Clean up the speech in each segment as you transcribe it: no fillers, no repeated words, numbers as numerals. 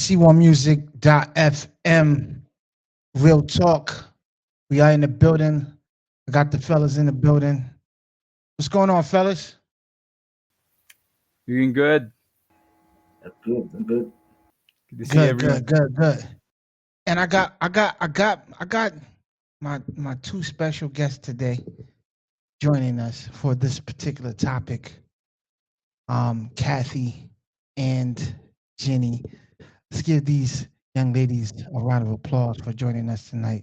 C1music.fm. Real talk. We are in the building. I got the fellas in the building. What's going on, fellas? Doing good. Good, good. Good to see Good, everyone. good, good, good. And I got my two special guests today joining us for this particular topic. Kathy and Jenny. Let's give these young ladies a round of applause for joining us tonight.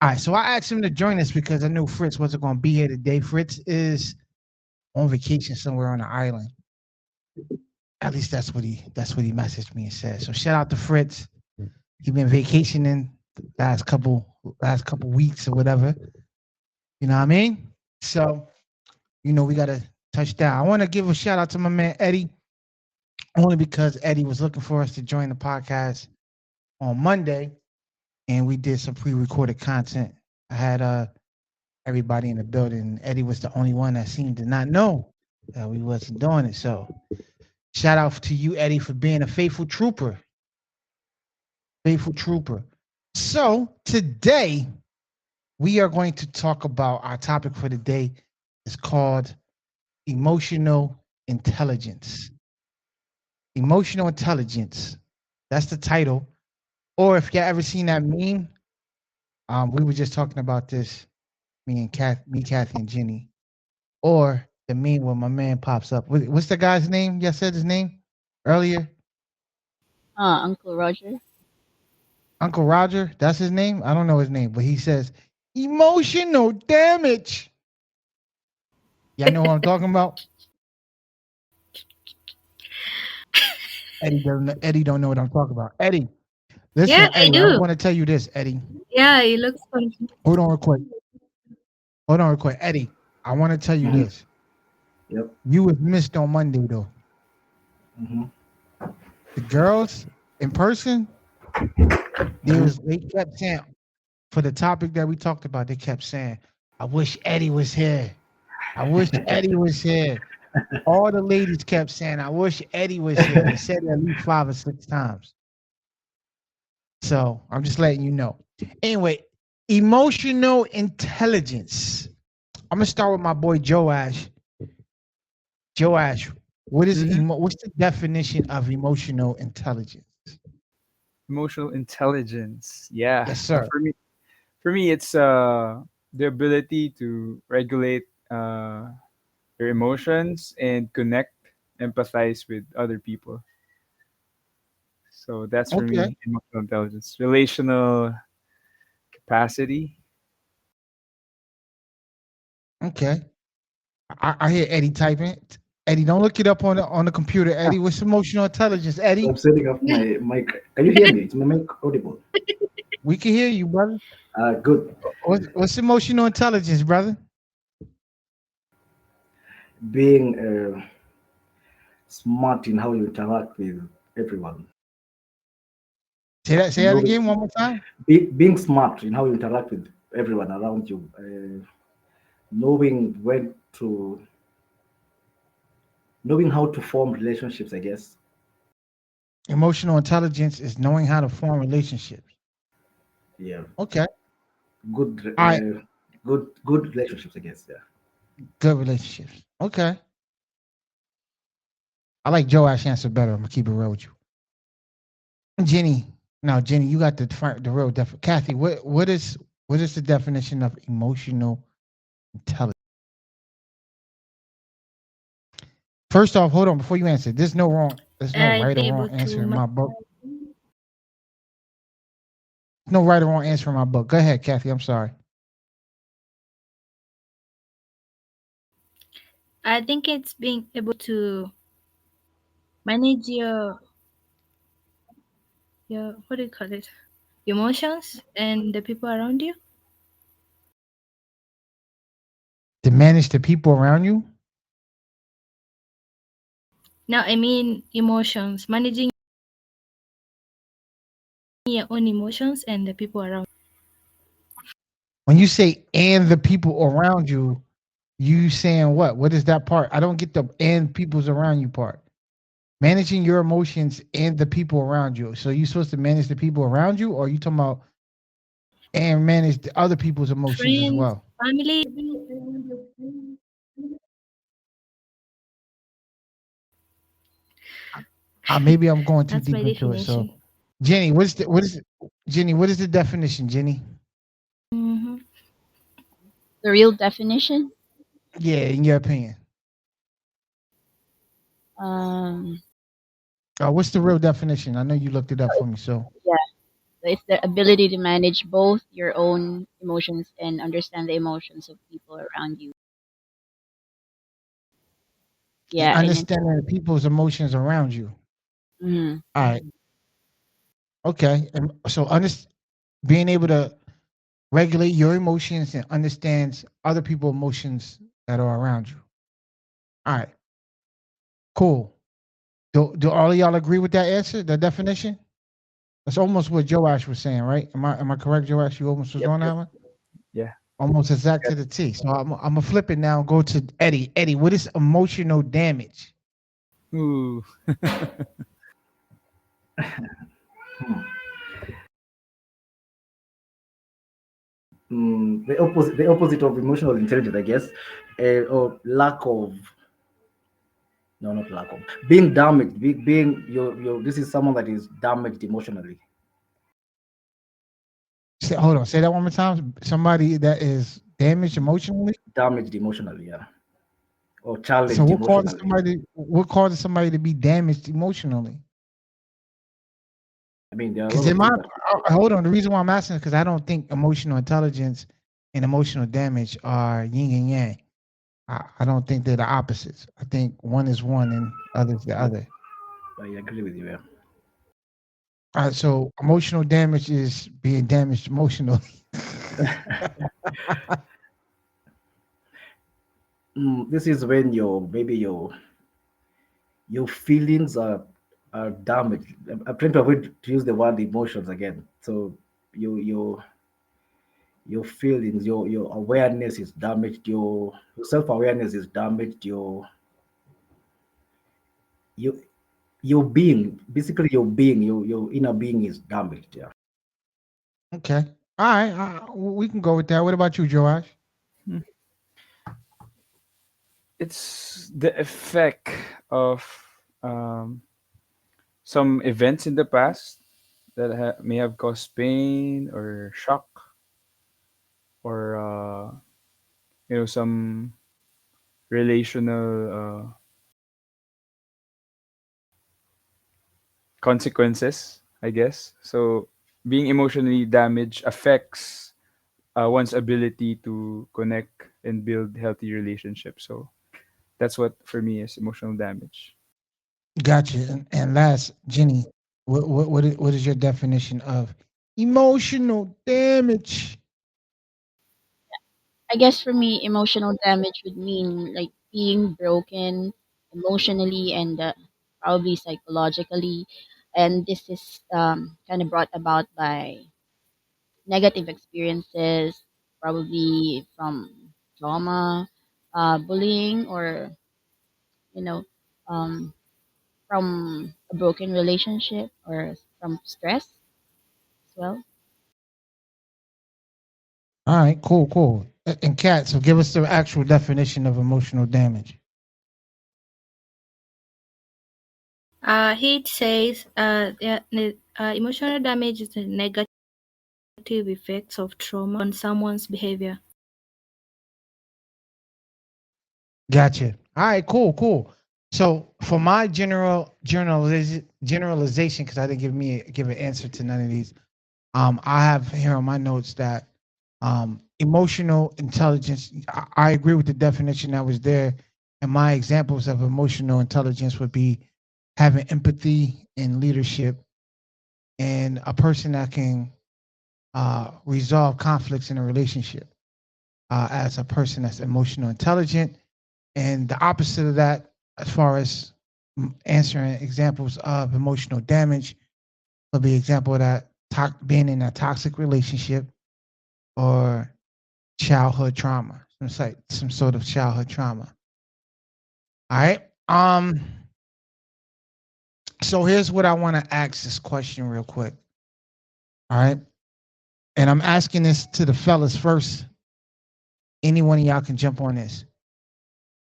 All right, so I asked him to join us because I knew Fritz wasn't going to be here today. Fritz is on vacation somewhere on the island. At least that's what he messaged me and said. So shout out to Fritz. He been vacationing the last couple weeks or whatever. You know what I mean? So we gotta touch down. I want to give a shout out to my man Eddie, only because Eddie was looking for us to join the podcast on Monday, and we did some pre-recorded content. I had everybody in the building. Eddie was the only one that seemed to not know that we wasn't doing it. So shout out to you, Eddie, for being a faithful trooper. Faithful trooper. So today we are going to talk about our topic for the day. It's called emotional intelligence. Emotional intelligence. That's the title. Or if you ever seen that meme, we were just talking about this, Kathy, and Jenny. Or the meme where my man pops up. What's the guy's name? You said his name earlier. Uncle Roger. Uncle Roger. That's his name. I don't know his name, but he says emotional damage. Y'all know what I'm talking about? Eddie don't know what I'm talking about. Eddie, listen, Yeah, I Eddie, I do. want to tell you this, Eddie. Yeah, it looks funny. Hold on real quick. Eddie, I want to tell you Mhm. this. Yep. You was missed on Monday though. Mm-hmm. The girls in person, they kept saying for the topic that we talked about, they kept saying, I wish Eddie was here. I wish Eddie was here. All the ladies kept saying, I wish Eddie was here. They said it at least 5 or 6 times. So I'm just letting you know. Anyway, emotional intelligence. I'm gonna start with my boy Joe Ash. Joe Ash, what's the definition of emotional intelligence? Emotional intelligence. Yeah. Yes, sir. For me, it's the ability to regulate your emotions and connect, empathize with other people. So that's for Okay. me, emotional intelligence, relational capacity. Okay. I hear Eddie typing. Eddie, don't look it up on the computer. Eddie, what's emotional intelligence? So I'm Eddie, setting up my mic. Can you hear me? Is my mic audible? we can hear you, brother. Good. What's emotional intelligence, brother? Being smart in how you interact with everyone. Say that Knowing, again one more time. being smart in how you interact with everyone around you. Knowing when to, knowing how to form relationships, I guess. Emotional intelligence is knowing how to form relationships. Yeah. Okay. Good, All right. good relationships, I guess. Yeah. Good relationships. Okay. I like Joe Ash answer better. I'm gonna keep it real with you. Jenny. Now, Jenny, you got the real definition. Kathy, what is the definition of emotional intelligence? First off, hold on before you answer. There's no right or wrong Able answer to in my book. No right or wrong answer in my book. Go ahead, Kathy. I'm sorry. I think it's being able to manage your what do you call it? Emotions and the people around you. To manage the people around you. Now I mean emotions, managing your own emotions and the people around. When you say and the people around you, You saying what? What is that part? I don't get the and people's around you part. Managing your emotions and the people around you. So you supposed to manage the people around you, or are you talking about and manage the other people's emotions as Friends, well? family. Maybe I'm going too That's deep my into it. So, definition. Jenny, Jenny? What is the definition, Jenny? Mm-hmm. The real definition. Yeah, in your opinion. Um, What's the real definition? I know you looked it up for me. So, yeah, so it's the ability to manage both your own emotions and understand the emotions of people around you. and Yeah, and then understanding the people's emotions around you. mhm. All right. Okay. And so, being able to regulate your emotions and understands other people's emotions that are around you. All right. Cool. Do all of y'all agree with that answer, that definition? That's almost what Joash was saying, right? Am I correct, Joash? You almost was Yep, on yep. that one? Yeah. Almost exact Yes. to the T. So I'm gonna flip it now and go to Eddie. Eddie, what is emotional damage? Ooh. Hmm. The opposite of emotional intelligence, I guess, or lack of, no, not lack of, being damaged, being this is someone that is damaged emotionally, Hold on, say that one more time. Somebody that is damaged emotionally. yeah, or So challenged what causes emotionally. somebody? What causes somebody to be damaged emotionally? I mean, there are a Because lot in of my things that. hold on, the reason why I'm asking is because I don't think emotional intelligence and emotional damage are yin and yang. I don't think they're the opposites. I think one is one and other is the Yep, other. I agree with you. Yeah. All right, so emotional damage is being damaged emotionally. This is when your feelings are damaged. I'm trying to avoid to use the word emotions again. So your your your feelings, your awareness is damaged. Your self awareness is damaged. Your your being, basically your being, your inner being is damaged. Yeah. Okay. All right. We can go with that. What about you, Joash? Hmm. It's the effect of um, some events in the past that may have caused pain or shock or some relational consequences, I guess. So being emotionally damaged affects one's ability to connect and build healthy relationships. So that's what for me is emotional damage. Gotcha. And last, Jenny, what is your definition of emotional damage? I guess for me, emotional damage would mean like being broken emotionally and probably psychologically, and this is kind of brought about by negative experiences, probably from trauma, bullying, or you know, um, from a broken relationship or from stress as well. All right, cool. And Kat, so give us the actual definition of emotional damage. He says emotional damage is the negative effects of trauma on someone's behavior. Gotcha. All right, cool. So for my generalization, because I didn't give an answer to none of these. I have here on my notes that emotional intelligence. I agree with the definition that was there, and my examples of emotional intelligence would be having empathy and leadership, and a person that can resolve conflicts in a relationship as a person that's emotional intelligent. And the opposite of that, as far as answering examples of emotional damage, would be example of that being in a toxic relationship or childhood trauma. some sort of childhood trauma. All right. So here's what I want to ask this question real quick. All right. And I'm asking this to the fellas first. Any one of y'all can jump on this.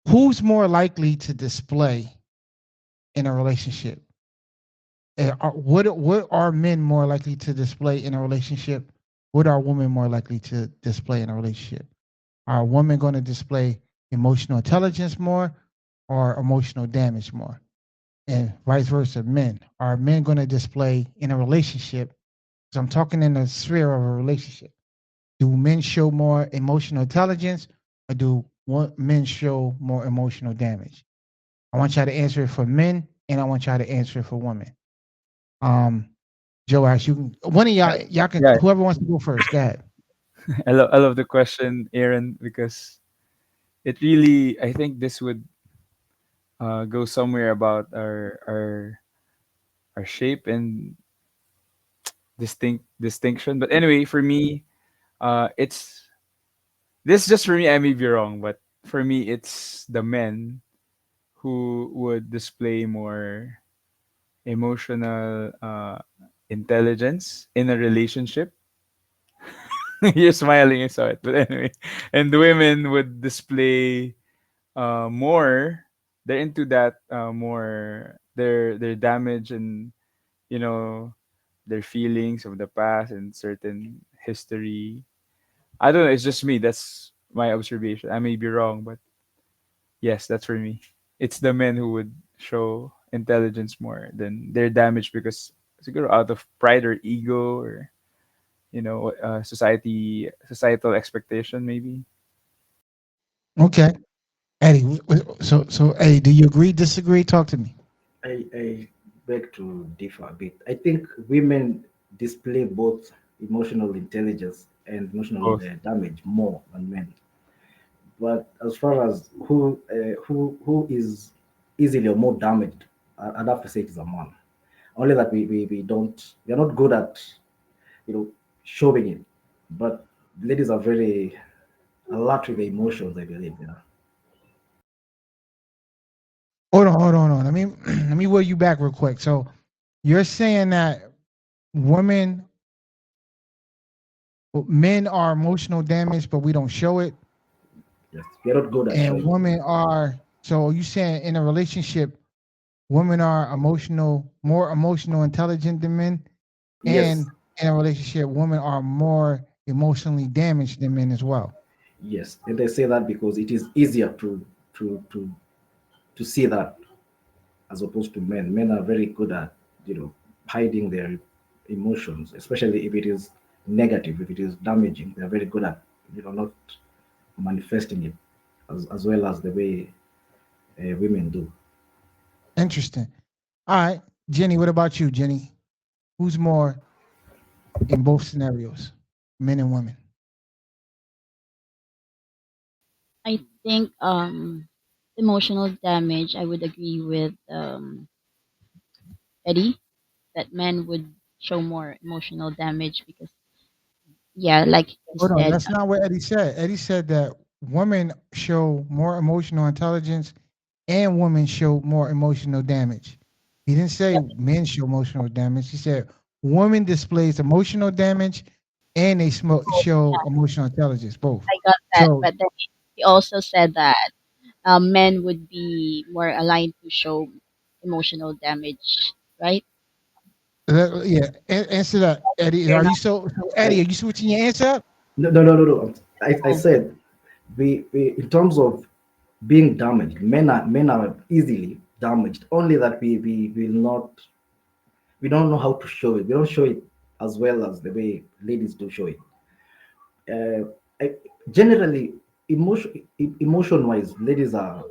Who's more likely to display in a relationship? What are men more likely to display in a relationship? What are women more likely to display in a relationship? Are women going to display emotional intelligence more or emotional damage more? And vice versa, men. Are men going to display in a relationship? So I'm talking in the sphere of a relationship. Do men show more emotional intelligence or do men show more emotional damage? I want y'all to answer it for men and I want y'all to answer it for women. Um, Joe Ash, you can one of y'all can Yeah, whoever wants to go first, go ahead. I love the question, Aaron, because it really, I think this would go somewhere about our shape and distinction. But anyway, for me, it's this just for me. I may be wrong, but for me, it's the men who would display more emotional intelligence in a relationship. You're smiling, I saw it. But anyway, and the women would display more. They're into that more. Their damage and you know their feelings of the past and certain history. I don't know. It's just me. That's my observation. I may be wrong, but yes, that's for me. It's the men who would show intelligence more than they're damaged because siguro out of pride or ego or societal expectation maybe. Okay. Eddie, so Eddie, do you agree, disagree? Talk to me. I beg to differ a bit. I think women display both emotional intelligence and emotional Both. damage more than men. But as far as who is easily or more damaged, I'd have to say it is a man. Only that we don't we are not good at showing it. But ladies are very alert with the emotions, I believe. Yeah. Hold on. Let me wheel you back real quick. So you're saying that women, men are emotional damage, but we don't show it, Yes. We are not good at and showing it. women are. So you saying in a relationship, women are more emotional intelligent than men, Yes. and in a relationship, women are more emotionally damaged than men as well. Yes. And they say that because it is easier to to to see that as opposed to men. Men are very good at hiding their emotions, especially if it is negative, if it is damaging. They're very good at not manifesting it as well as the way women do. Interesting. All right, Jenny. What about you, Jenny? Who's more in both scenarios, men and women? I think emotional damage. I would agree with Eddie that men would show more emotional damage because yeah, like he Hold on, said, that's not what Eddie said. Eddie said that women show more emotional intelligence and women show more emotional damage. He didn't say men show emotional damage. He said women displays emotional damage and they show emotional intelligence, both. I got that, So but then he also said that men would be more aligned to show emotional damage, right? yeah, answer that, Eddie. You're Are not you so Eddie? I Are you switching your answer up? no. I told. said we in terms of being damaged, men are easily damaged. Only that we will not we don't know how to show it. We don't show it as well as the way ladies do show it. Uh, I, generally, emotion wise, ladies are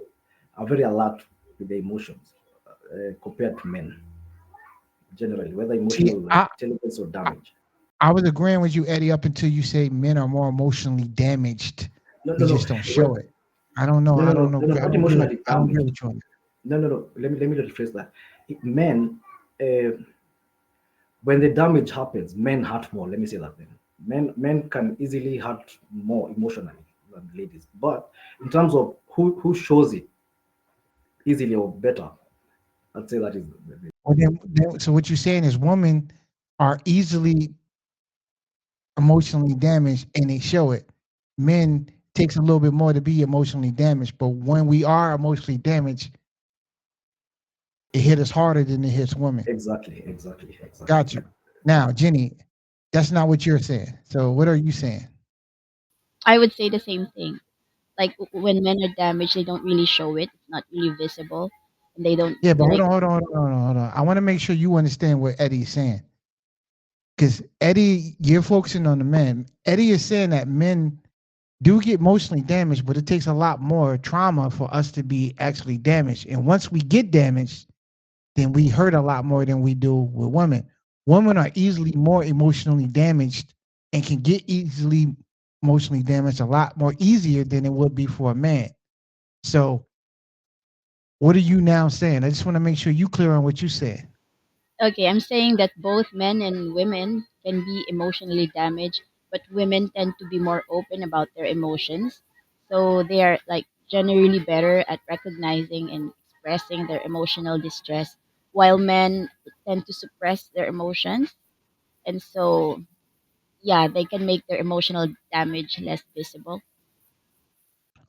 very alert with the emotions compared to men. Generally, whether See, emotional intelligence or I damage. I was agreeing with you, Eddie, up until you say men are more emotionally damaged. No, We no, no. just don't show it. I don't know. No, no, I no, don't know. no, no, I not don't get. emotionally I don't get damaged. what you want. No. Let me rephrase that. Men, uh, when the damage happens, men hurt more. Let me say that then. Men can easily hurt more emotionally than ladies. But in terms of who shows it easily or better, I'd say that is Well, so what you're saying is women are easily emotionally damaged and they show it. Men takes a little bit more to be emotionally damaged, but when we are emotionally damaged, it hit us harder than it hits women. exactly. Got you. Now, Jenny, that's not what you're saying. So what are you saying? I would say the same thing. Like when men are damaged, they don't really show it. It's not really visible, and they don't Yeah, but hold like. on, hold on, hold on, hold on, hold on. I want to make sure you understand what Eddie's saying. Because Eddie, you're focusing on the men. Eddie is saying that men do get emotionally damaged, but it takes a lot more trauma for us to be actually damaged. And once we get damaged, then we hurt a lot more than we do with women. Women are easily more emotionally damaged and can get easily emotionally damaged a lot more easier than it would be for a man. So, what are you now saying? I just want to make sure you clear on what you said. Okay, I'm saying that both men and women can be emotionally damaged, but women tend to be more open about their emotions. So they are like generally better at recognizing and expressing their emotional distress, while men tend to suppress their emotions. And so, yeah, they can make their emotional damage less visible.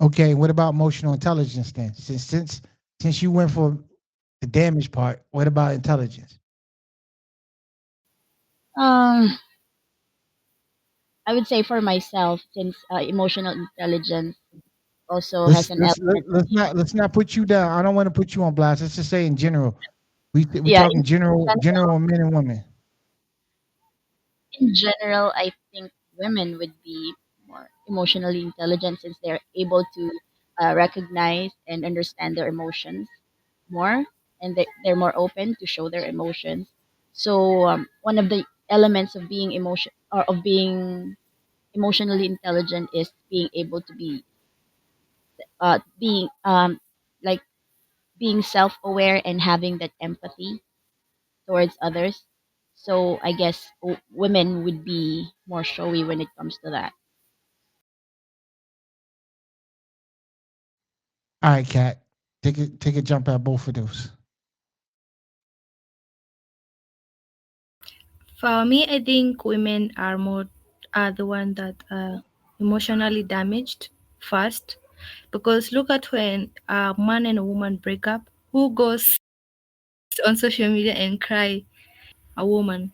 Okay, what about emotional intelligence then? Since you went for the damage part, what about intelligence? Um, I would say for myself, since emotional intelligence also has an element. Let's not put you down. I don't want to put you on blast. Let's just say in general. We Yeah, talking general men and women. in general, I think women would be more emotionally intelligent since they're able to recognize and understand their emotions more, and they're more open to show their emotions. So one of the elements of being emotion or of being emotionally intelligent is being able to be being like being self-aware and having that empathy towards others. So I guess women would be more showy when it comes to that. All right, Kat. Take a jump at both of those. For me, I think women are the one that are emotionally damaged first, because look at when a man and a woman break up, who goes on social media and cry? A woman.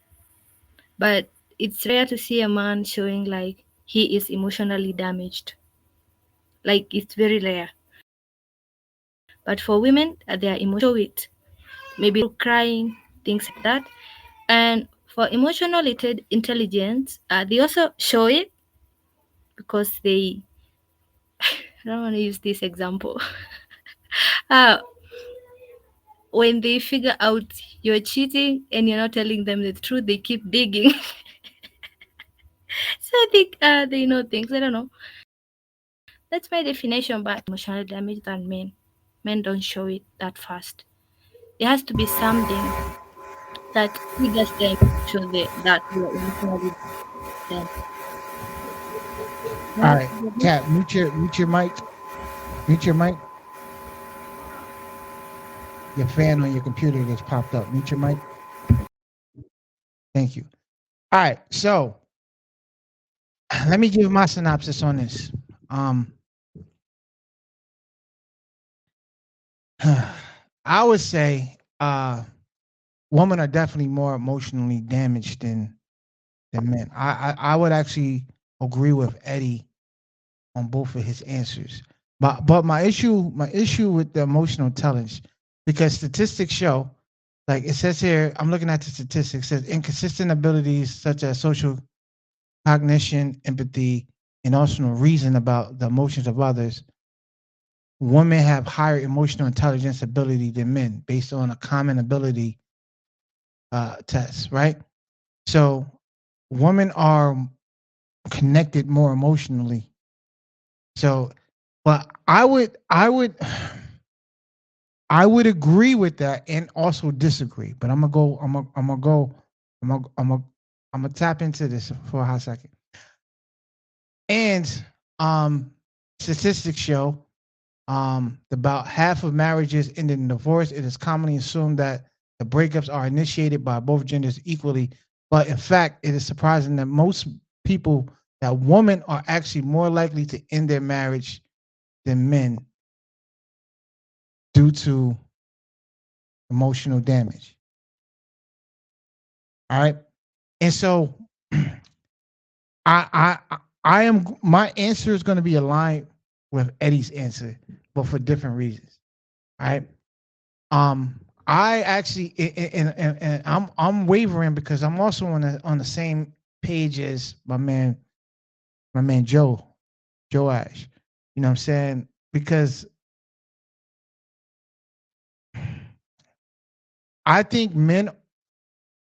But it's rare to see a man showing like he is emotionally damaged. Like it's very rare. But for women, their emotions show it. Maybe through crying, things like that. And for emotional intelligence, they also show it because they, I don't want to use this example. uh, when they figure out you're cheating and you're not telling them the truth, they keep digging. So I think they know things. I don't know. That's my definition, but emotional damage than men. Men don't show it that fast. It has to be something that triggers them to show that they are emotionally damaged. All Yeah, right, Kat, mute your mic. Mute your mic. Your fan on your computer just popped up. Mute your mic. Thank you. All right, so let me give my synopsis on this. Um, I would say women are definitely more emotionally damaged than men. I would actually agree with Eddie on both of his answers. But my issue with the emotional intelligence, because statistics show, like it says here, I'm looking at the statistics, it says inconsistent abilities such as social cognition, empathy, and also reason about the emotions of others. Women have higher emotional intelligence ability than men based on a common ability test, right? So women are connected more emotionally. So, but I would agree with that and also disagree. But I'm gonna tap into this for a hot second. And um statistics show about half of marriages ended in divorce. It is commonly assumed that the breakups are initiated by both genders equally, but in fact, it is surprising that most people that women are actually more likely to end their marriage than men due to emotional damage. All right, and so I am my answer is going to be aligned with Eddie's answer, but for different reasons. All right. I actually and I'm wavering because I'm also on the same page as my man Joe Ash. You know what I'm saying? Because I think men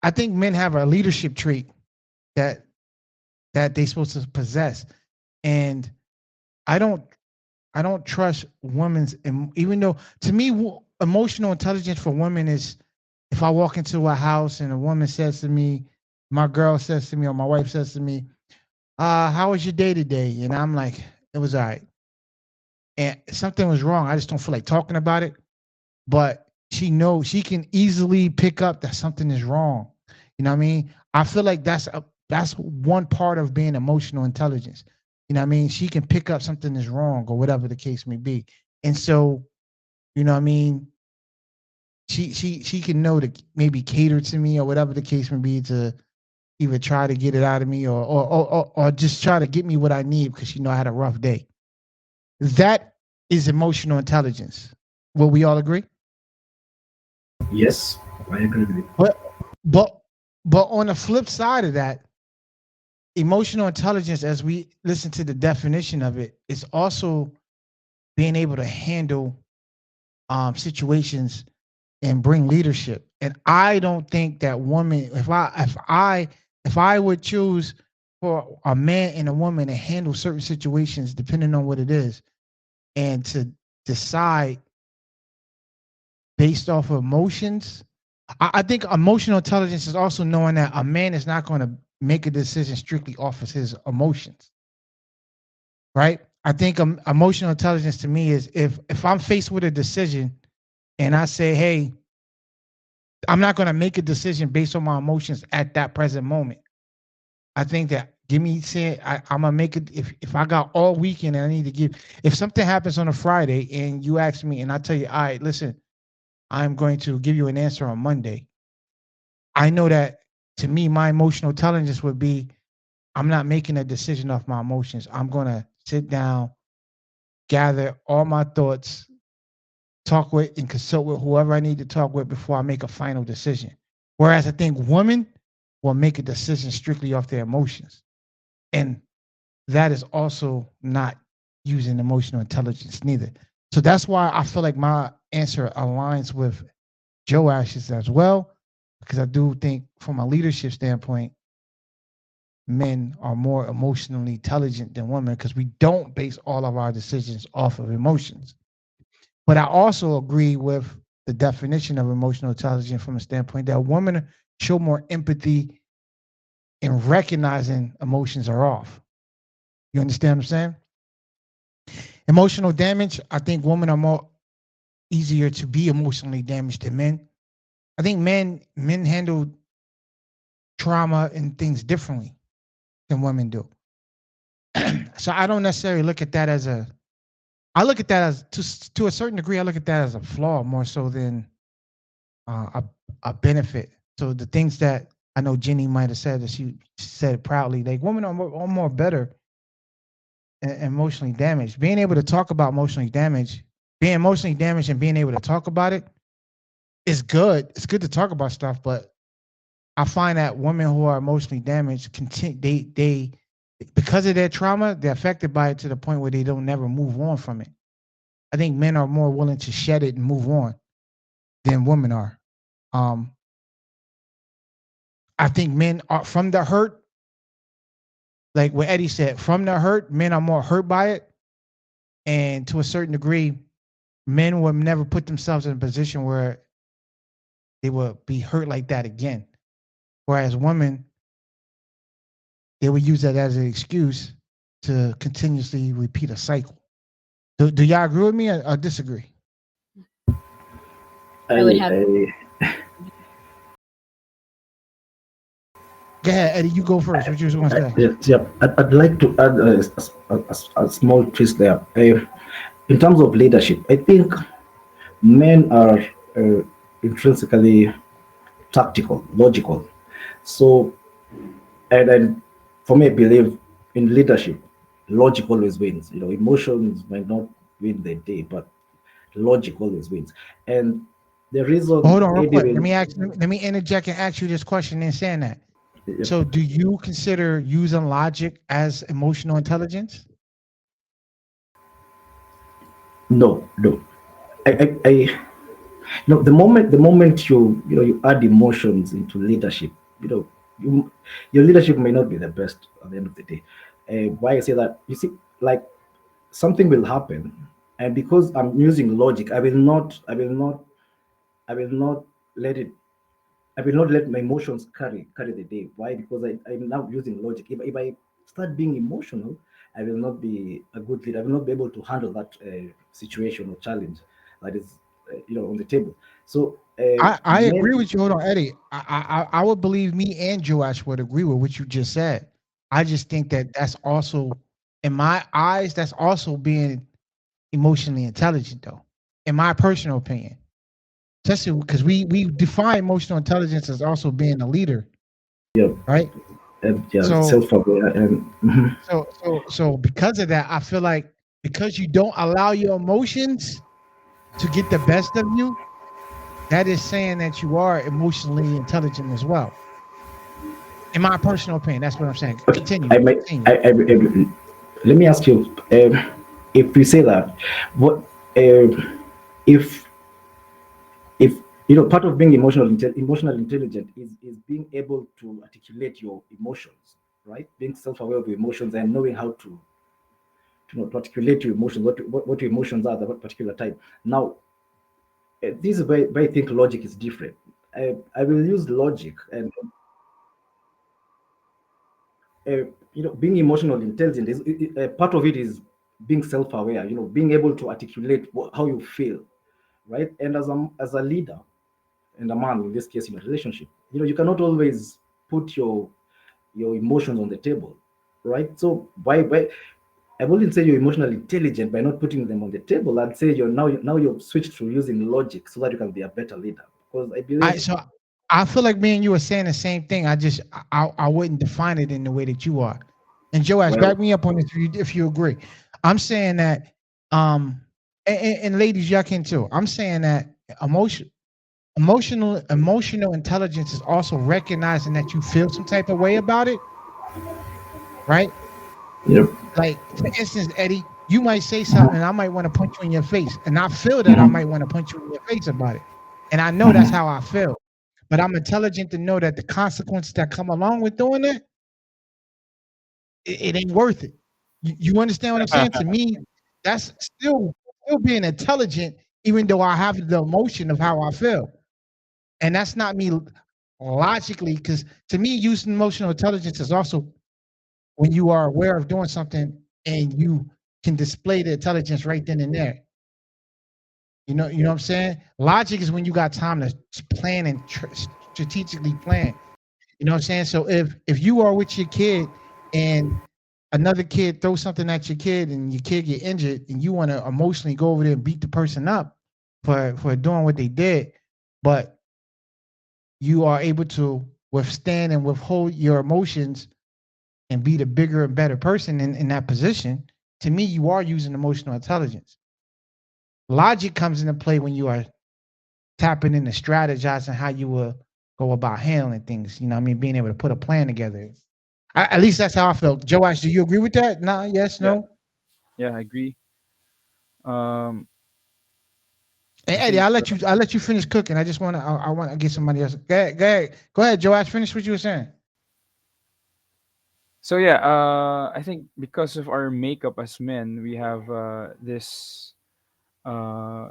I think men have a leadership trait that they're supposed to possess, and I don't I don't trust women's even though to me emotional intelligence for women is if I walk into a house and a woman says to me, my girl says to me or my wife says to me, how was your day today? And I'm like, it was all right. And something was wrong. I just don't feel like talking about it. But she knows she can easily pick up that something is wrong. You know what I mean? I feel like that's one part of being emotional intelligence. You know what I mean? She can pick up something is wrong or whatever the case may be. And so, you know what I mean? She can know to maybe cater to me or whatever the case may be to either try to get it out of me or just try to get me what I need because she know I had a rough day. That is emotional intelligence. Will we all agree? Yes, I agree with you. But but but on the flip side of that, emotional intelligence, as we listen to the definition of it, is also being able to handle situations and bring leadership. And I don't think that woman, if I would choose for a man and a woman to handle certain situations, depending on what it is, and to decide based off of emotions, I think emotional intelligence is also knowing that a man is not going to make a decision strictly off of his emotions, right? I think emotional intelligence to me is if I'm faced with a decision and I say, hey, I'm not going to make a decision based on my emotions at that present moment. I think that give me say I'm gonna make it if I got all weekend and I need to give if something happens on a Friday and you ask me and I tell you, all right, listen, I'm going to give you an answer on Monday. I know that to me, my emotional intelligence would be I'm not making a decision off my emotions. I'm gonna sit down, gather all my thoughts, talk with and consult with whoever I need to talk with before I make a final decision. Whereas I think women will make a decision strictly off their emotions. And that is also not using emotional intelligence neither. So that's why I feel like my answer aligns with Joe Ash's as well, because I do think from a leadership standpoint, men are more emotionally intelligent than women because we don't base all of our decisions off of emotions. But I also agree with the definition of emotional intelligence from a standpoint that women show more empathy in recognizing emotions are off. You understand what I'm saying? Emotional damage, I think women are more easier to be emotionally damaged than men. I think men handle trauma and things differently than women do. So I don't necessarily look at that as a I look at that as to a certain degree I look at that as a flaw more so than uh, a benefit. So the things that I know Jenny might have said that she said proudly, like women are more better emotionally damaged. Being able to talk about emotionally damaged, being emotionally damaged and being able to talk about it is good. It's good to talk about stuff, but I find that women who are emotionally damaged continue they because of their trauma, they're affected by it to the point where they don't never move on from it. I think men are more willing to shed it and move on than women are. Um, I think men are from the hurt, like what Eddie said, from the hurt, men are more hurt by it. And to a certain degree, men will never put themselves in a position where they will be hurt like that again. Whereas women, they would use that as an excuse to continuously repeat a cycle. Do y'all agree with me or disagree? I would I, have I, Go ahead, Eddie. You go first. What you was gonna say? yeah, yeah, I'd like to add a small twist there. In terms of leadership, I think men are uh, intrinsically tactical, logical. So, and then for me, I believe in leadership, logic always wins. Emotions might not win the day, but logic always wins. And the Hold reason on, real Eddie quick. will, Let me interject and ask you this question in saying that. yep, So, do you consider using logic as emotional intelligence? no, no. I the moment you add emotions into leadership, you know you, your leadership may not be the best at the end of the day. Why I say that, you see, like, something will happen, and because I'm using logic, I will not let it I will not let my emotions carry the day. Why? Because I'm now using logic. If I start being emotional, I will not be a good leader. I will not be able to handle that situation or challenge that is on the table. So I agree men, with you. Hold on, Eddie. I would believe me and Joash would agree with what you just said. I just think that that's also, in my eyes, that's also being emotionally intelligent, though, in my personal opinion. Especially because we define emotional intelligence as also being a leader, yeah, right? yeah, So self-aware and mhm. so because of that, I feel like because you don't allow your emotions to get the best of you, that is saying that you are emotionally intelligent as well. In my personal opinion, that's what I'm saying. Okay, Continue, I might. continue. Let me ask you, if we say that, what if if part of being emotional intelligent is being able to articulate your emotions, right? Being self-aware of your emotions and knowing how to articulate your emotions, what your emotions are at that particular time. Now, this is where I think logic is different. I will use logic, and being emotional intelligent is part of it is being self-aware. Being able to articulate how you feel, right? And as a leader and a man, in this case, in a relationship, you cannot always put your emotions on the table, right? So why I wouldn't say you're emotionally intelligent by not putting them on the table. I'd say now you've switched to using logic so that you can be a better leader. Because I I believe, so I feel like me and you are saying the same thing. I wouldn't define it in the way that you are. And Joash, well, back me up on this if you agree. I'm saying that and ladies, y'all can too. I'm saying that emotional intelligence is also recognizing that you feel some type of way about it, right? yep. Like for instance, Eddie, you might say something and Mhm, I might want to punch you in your face, and I feel that I mhm, might want to punch you in your face about it, and I know that's mhm, how I feel. But I'm intelligent to know that the consequences that come along with doing it, it ain't worth it. You understand what I'm saying? To me, that's still being intelligent, even though I have the emotion of how I feel, and that's not me logically. Because to me, using emotional intelligence is also when you are aware of doing something and you can display the intelligence right then and there. You know what I'm saying? Logic is when you got time to plan and strategically plan. You know what I'm saying? So if you are with your kid and another kid throws something at your kid and your kid get injured and you want to emotionally go over there and beat the person up for doing what they did, but you are able to withstand and withhold your emotions and be the bigger and better person in that position, to me, you are using emotional intelligence. Logic comes into play when you are tapping into strategizing how you will go about handling things. You know what I mean? Being able to put a plan together. At least that's how I felt. Joash, do you agree with that? No, yes, Yeah, no? yeah, I agree. Um, Hey, I Eddie, think I'll let you finish cooking. I just I want to get somebody else. Go ahead, Joash, finish what you were saying. so. Yeah, I think because of our makeup as men, we have this uh,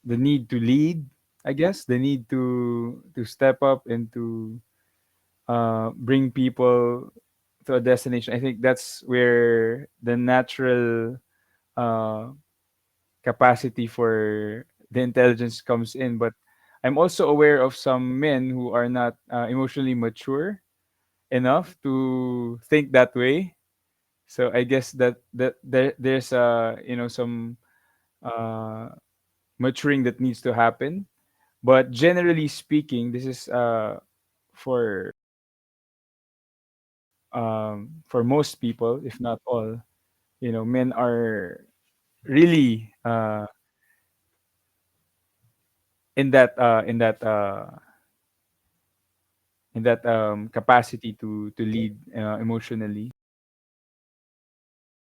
the need to lead. I guess the need to step up and to bring people to a destination. I think that's where the natural uh, capacity for the intelligence comes in. But I'm also aware of some men who are not emotionally mature enough to think that way. So I guess there's some uh, maturing that needs to happen. But generally speaking, this is for for most people, if not all. Men are really in that capacity to lead emotionally.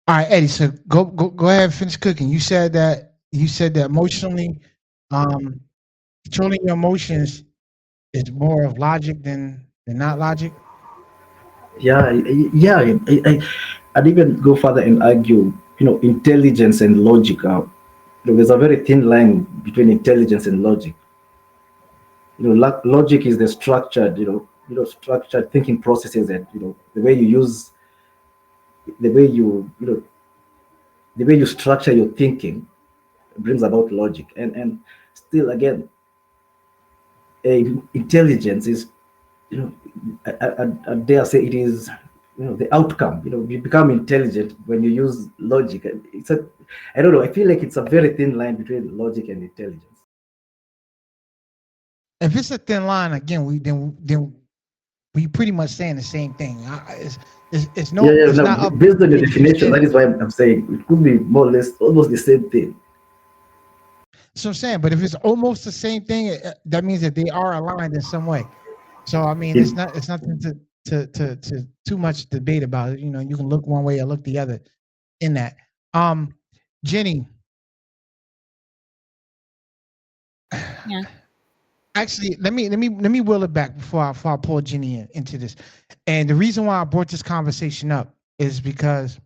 All right, Eddie. So go ahead and finish cooking. You said that emotionally, um, controlling your emotions is more of logic than not logic. Yeah. I'd even go further and argue, intelligence and logic are, there's a very thin line between intelligence and logic. Logic is the structured, structured thinking processes that, the way you use, the way the way you structure your thinking brings about logic. And still, again, intelligence is, you know, I dare say it is, the outcome. You become intelligent when you use logic. I don't know. I feel like it's a very thin line between logic and intelligence. If it's a thin line, again, then we pretty much saying the same thing. It's Yeah, no, yeah. it's Now, not up for based on your debate. If you definition, say that is why I'm saying it could be more or less almost the same thing. so, I'm saying, but if it's almost the same thing, that means that they are aligned in some way. So, I mean, It, it's nothing to too much debate about it. You can look one way or look the other in that. Um, Jenny, Yeah. actually, let me will it back before I pull Jenny into this. And the reason why I brought this conversation up is because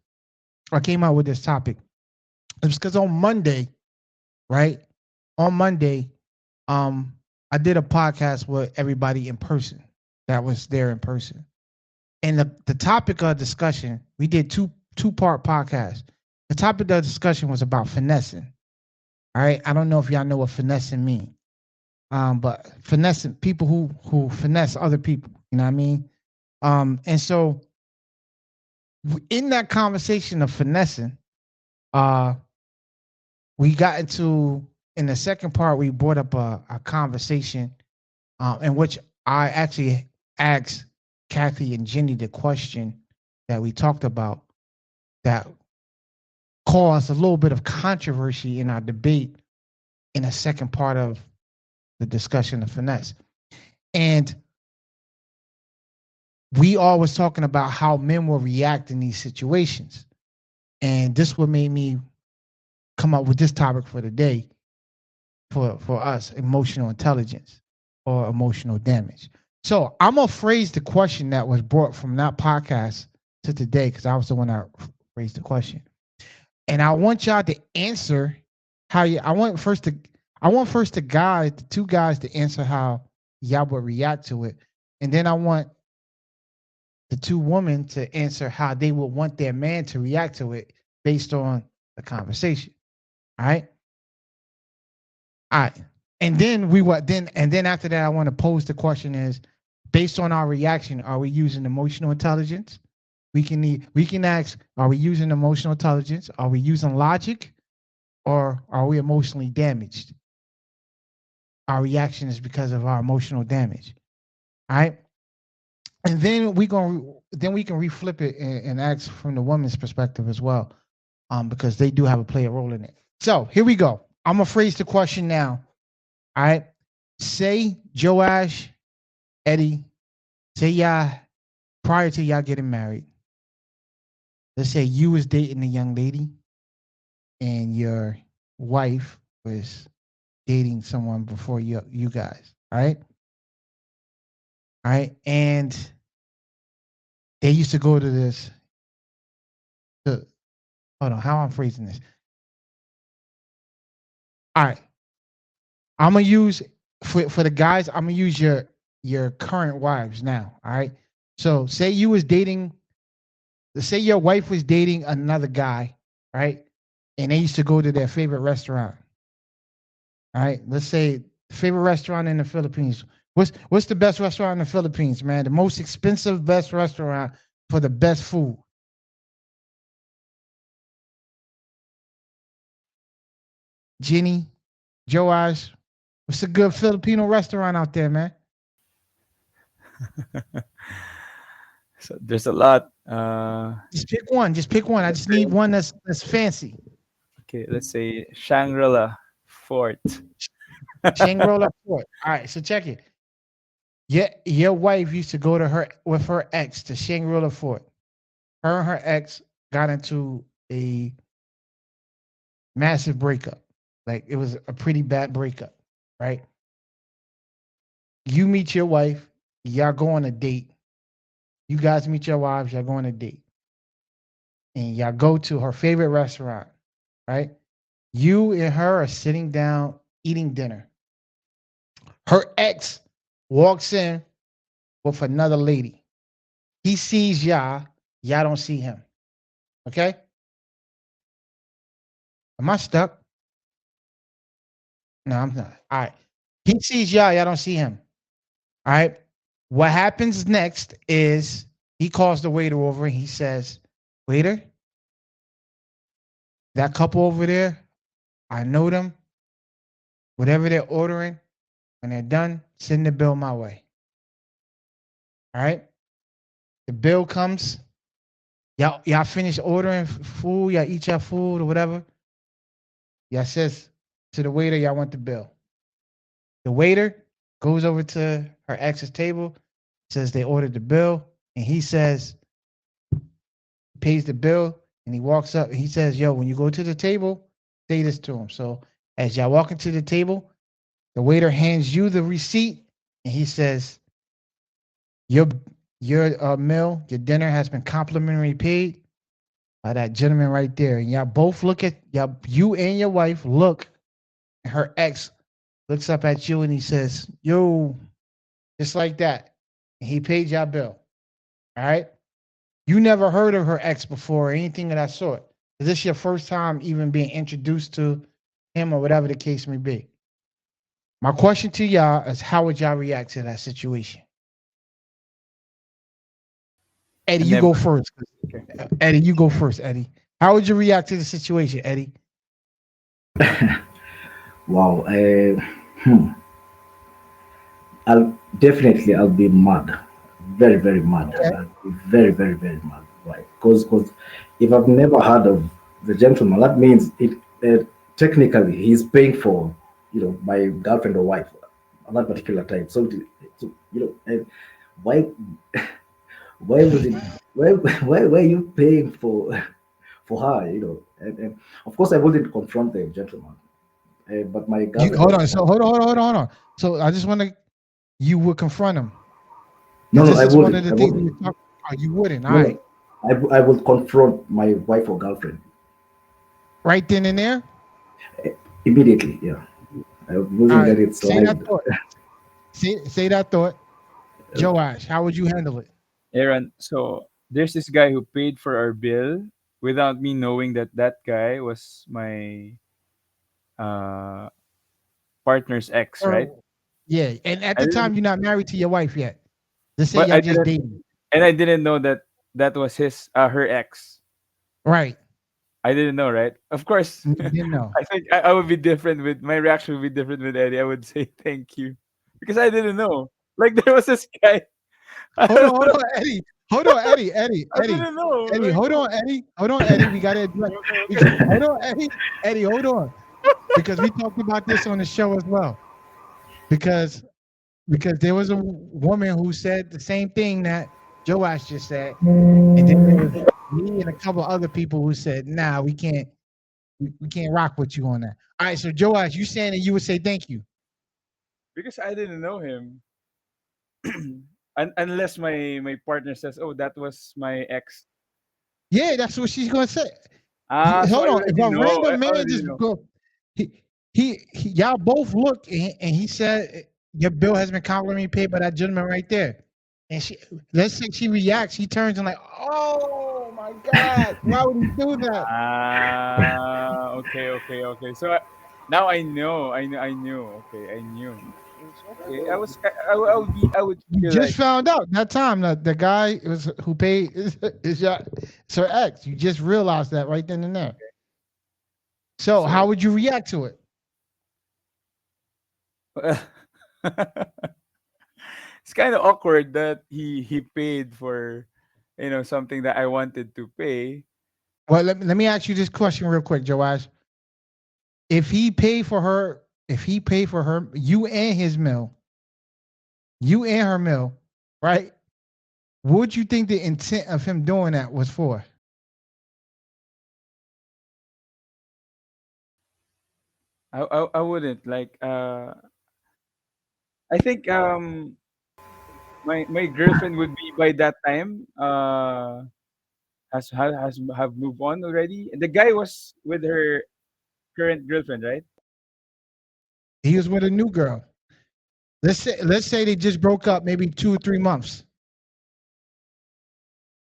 I came out with this topic. It's because on Monday, right? On Monday, um, I did a podcast with everybody in person that was there in person. And the topic of discussion, we did two-part podcast. The topic of discussion was about finessing. All right. I don't know if y'all know what finessing means. But finessing people who finesse other people, you know what I mean? And so in that conversation of finessing, uh, we got into in the second part, we brought up a conversation in which I actually asked Kathy and Jenny the question that we talked about that caused a little bit of controversy in our debate in the second part of the discussion of finesse. And we always talking about how men will react in these situations. And this what made me come up with this topic for the day for us, emotional intelligence or emotional damage. So I'm gonna phrase the question that was brought from that podcast to today because I was the one that phrased the question, and I want y'all to answer how you. I want first the two guys to answer how y'all would react to it, and then I want the two women to answer how they would want their man to react to it based on the conversation. All right. All right. And then after that, I want to pose the question is based on our reaction, are we using emotional intelligence? We can ask, are we using emotional intelligence? Are we using logic? Or are we emotionally damaged? Our reaction is because of our emotional damage. All right. And then we can reflip it and ask from the woman's perspective as well, because they do have a play a role in it. So here we go. I'm gonna phrase the question now. All right. Say Joash, Eddie, say y'all prior to y'all getting married. Let's say you was dating a young lady and your wife was dating someone before you guys. All right. All right. And they used to go to this. To, hold on, how I'm phrasing this. All right. I'm gonna use for the guys, I'm gonna use your current wives now. All right. So say your wife was dating another guy, right? and they used to go to their favorite restaurant. All right, let's say favorite restaurant in the Philippines. What's the best restaurant in the Philippines, man? The most expensive best restaurant for the best food. Jenny, Joash, what's a good Filipino restaurant out there, man? So there's a lot. Just pick one. Just pick one. I just need one that's fancy. Okay, let's say Shangri-La Fort. Shangri-La Fort. All right, so check it. Your wife used to go to her with her ex to Shangri-La Fort. Her and her ex got into a massive breakup. Like it was a pretty bad breakup, right? You meet your wife, y'all go on a date. You guys meet your wives, y'all go on a date. And y'all go to her favorite restaurant, right? You and her are sitting down eating dinner. Her ex walks in with another lady. He sees y'all don't see him. Okay? Am I stuck? No, I'm not. All right. He sees y'all don't see him. All right. What happens next is he calls the waiter over and he says, waiter, that couple over there, I know them. Whatever they're ordering, when they're done, send the bill my way. All right. The bill comes. Y'all finish ordering food, y'all eat your food or whatever. Y'all says to the waiter, y'all want the bill. The waiter goes over to her ex's table, says they ordered the bill, and he says, pays the bill, and he walks up and he says, yo, when you go to the table, say this to him. So as y'all walk into the table, the waiter hands you the receipt and he says, your meal, your dinner has been complimentary paid by that gentleman right there. And y'all both look at you and your wife look, and her ex looks up at you and he says, yo, just like that. And he paid y'all bill. All right. You never heard of her ex before or anything of that sort. Is this your first time even being introduced to him or whatever the case may be? My question to y'all is how would y'all react to that situation? Eddie, I you never. go first. Okay. Eddie, you go first, Eddie. How would you react to the situation, Eddie? Wow. I'll be mad, very very mad. Okay. I'll be very very very mad. Why? Because if I've never heard of the gentleman, that means it technically he's paying for my girlfriend or wife at that particular time. So why why would it why are you paying for her? And of course I wouldn't confront the gentleman, but my You girlfriend hold or on. So hold on. So I just want to. You would confront him no because no this I is one of wouldn't the I things we wouldn't were talking. Oh, you wouldn't. All no right. no I would confront my wife or girlfriend Right then and there. immediately. Yeah, I All wouldn't right. let it Say that slide. thought. Say that thought. Joash, how would you handle it? Aaron, so there's this guy who paid for our bill without me knowing that that guy was my uh, partner's ex, right? Or yeah, and at I the didn't, time you're not married to your wife yet. Let's say but y'all I just didn't, dating. and I didn't know that that was her ex. Right. I didn't know, right? Of course, You didn't know. I think I would be different with my reaction would be different with Eddie. I would say thank you because I didn't know. Like there was this guy. I don't Hold know. on, Eddie. Hold on, I didn't know. Eddie. Like, Hold on, Eddie. Hold on, Eddie. We gotta address. okay, We okay. hold on, Eddie. Eddie, hold on, because we talked about this on the show as well. Because there was a woman who said the same thing that Joash just said, and then there was me and a couple other people who said, "Nah, we can't rock with you on that." All right, so Joash, you saying that you would say thank you? Because I didn't know him. Unless my partner says, "Oh, that was my ex." Yeah, that's what she's gonna say. So Hold I on. If already a know. I random man already just know. go, y'all both look, and he said your bill has been complimentary paid by that gentleman right there. And let's say she reacts, he turns and like, oh my my God. Why would he do that? Okay. So now I know. I knew. Okay, I knew. It was okay. I would be. I would You feel just like found out that time that the guy was who paid is your Sir X. You just realized that right then and there. So how so. would you react to it? It's kind of awkward that he paid for, something that I wanted to pay. Well, let me ask you this question real quick, Joash. If he paid for her, if he paid for her, you and his meal, you and her meal, right? What would you think the intent of him doing that was for? I wouldn't like. I think my girlfriend would be by that time has have moved on already. The guy was with her current girlfriend, right? He was with a new girl. Let's say they just broke up maybe 2 or 3 months.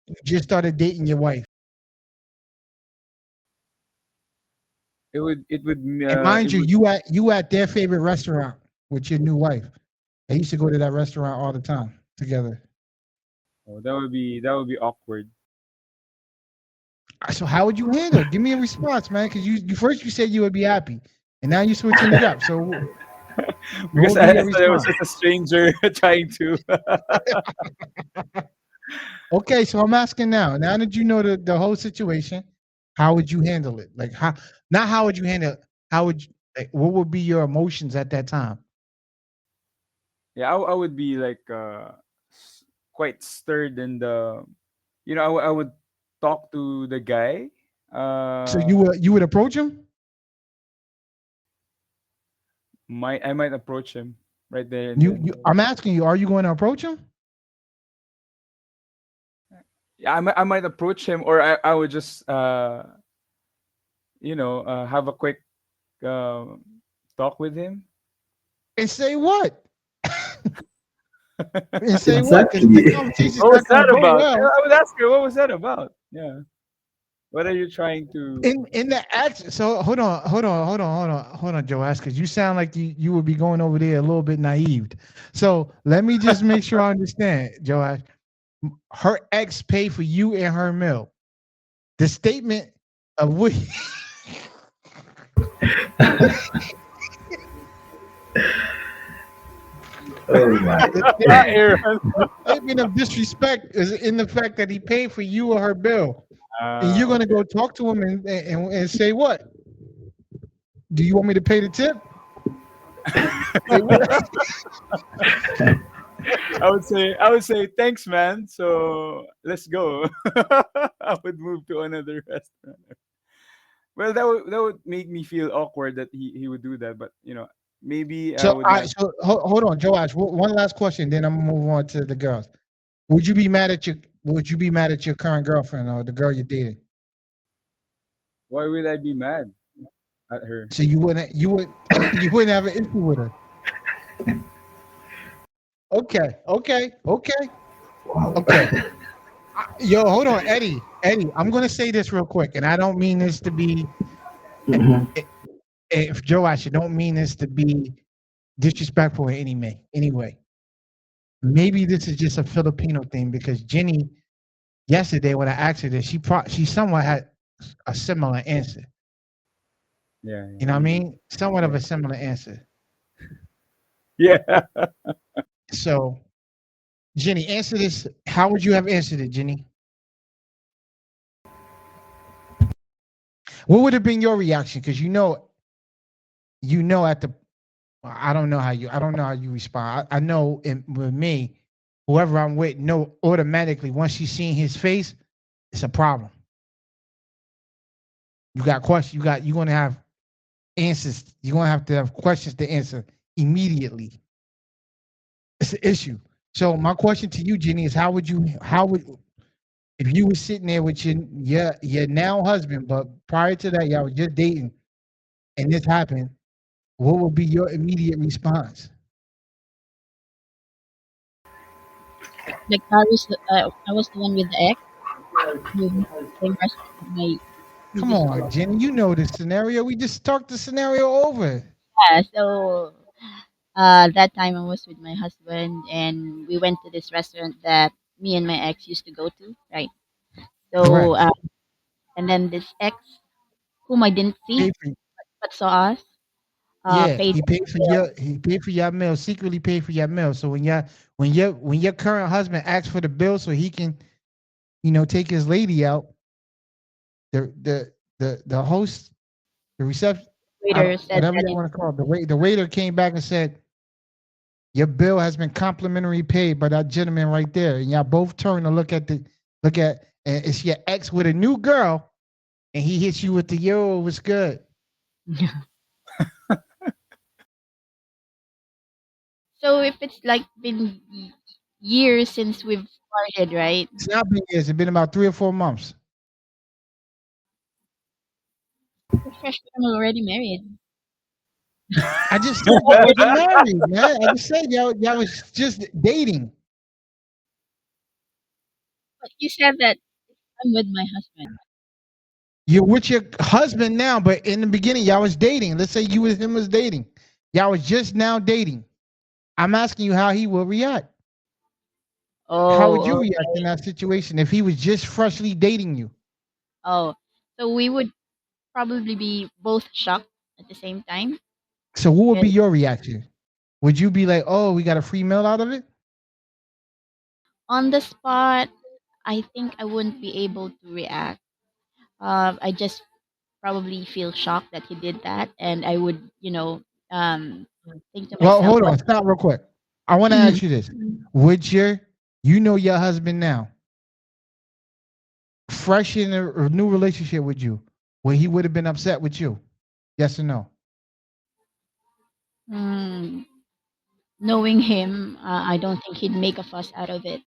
You just started dating your wife. And mind it you, would. you at their favorite restaurant with your new wife. They used to go to that restaurant all the time together. Oh, that would be awkward. So how would you handle it? Give me a response, man. Because you first you said you would be happy, and now you're switching it up. So what Because would be I your thought it was response? just a stranger trying to. Okay, so I'm asking now. Now that you know the whole situation, how would you handle it? Like how? Not how would you handle it? How would you? Like, what would be your emotions at that time? Yeah, I would be like quite stirred in the. I would talk to the guy. So you would approach him? I might approach him right there and You then. I'm asking you, are you going to approach him? Yeah, I might approach him, or I would just have a quick uh, talk with him. And say what? And say what? Because the Exactly. conversation's What was not going to that go about? Yeah, well. I would ask her, what was that about? Yeah. What are you trying to? In the act, so hold on, Joash, because you sound like you would be going over there a little bit naive. So let me just make sure I understand, Joash. Her ex paid for you and her meal. The statement of what Oh my. Aaron. the statement of disrespect is in the fact that he paid for you or her bill, and you're gonna Okay. go talk to him and say what? Do you want me to pay the tip? Say what? I would say thanks, man. So let's go. I would move to another restaurant. Well, that would make me feel awkward that he would do that, but maybe I So, would I not. so hold on, Joash. One last question, then I'm gonna move on to the girls. Would you be mad at your Would you be mad at your current girlfriend or the girl you're dating? Why would I be mad at her? So you would you wouldn't have an issue with her. Okay. Wow. Okay. Yo, hold on, Eddie. Eddie, I'm gonna say this real quick, and I don't mean this to be Mhm. if Joash, I don't mean this to be disrespectful in any way. Maybe this is just a Filipino thing because Jenny yesterday when I asked her this, she somewhat had a similar answer. Yeah, You know what I mean? Somewhat of yeah, a similar answer. yeah. Yeah. So, Jenny, answer this. How would you have answered it, Jenny? What would have been your reaction? Because at the I don't know how you respond. I know with me, whoever I'm with, know automatically once she's seen his face, it's a problem. You got questions. You're gonna have answers. You're gonna have to have questions to answer immediately. It's an issue. So my question to you, Jenny, is how would if you were sitting there with your now husband, but prior to that, y'all was just dating, and this happened, what would be your immediate response? Like I was the one with the ex. with same restaurant with my Come previous on, Jenny. You know the scenario. We just talked the scenario over. yeah, so that time I was with my husband and we went to this restaurant that me and my ex used to go to, right? So Correct. and then this ex whom I didn't see Paid for, but saw us yeah, paid he paid the for bill. your meal, secretly paid for your meal. So when your current husband asks for the bill so he can, take his lady out, the host, the reception, I Waiter don't, said whatever that you it want to call it, the waiter came back and said, your bill has been complimentary paid by that gentleman right there. And y'all both turn to look at and it's your ex with a new girl, and he hits you with the yo, what's good? so if it's like been years since we've started, right? It's not been years, it's been about 3 or 4 months. Fresh, I'm already married. I just said y'all wasn't married, man. I just said y'all was just dating. But you said that I'm with my husband. You're with your husband now, but in the beginning, y'all was dating. Let's say you and him was dating. Y'all was just now dating. I'm asking you how he will react. How would you Oh, react in that situation if he was just freshly dating you? oh. So we would probably be both shocked at the same time. So what would be And your reaction? Would you be like, "Oh, we got a free meal out of it"? on the spot, I think I wouldn't be able to react. I just probably feel shocked that he did that, and I would, think to Well, myself, hold what? on, stop real quick. I want to ask you this: would your husband now, fresh in a new relationship with you, when he would have been upset with you? Yes or no? Mm, knowing him, I don't think he'd make a fuss out of it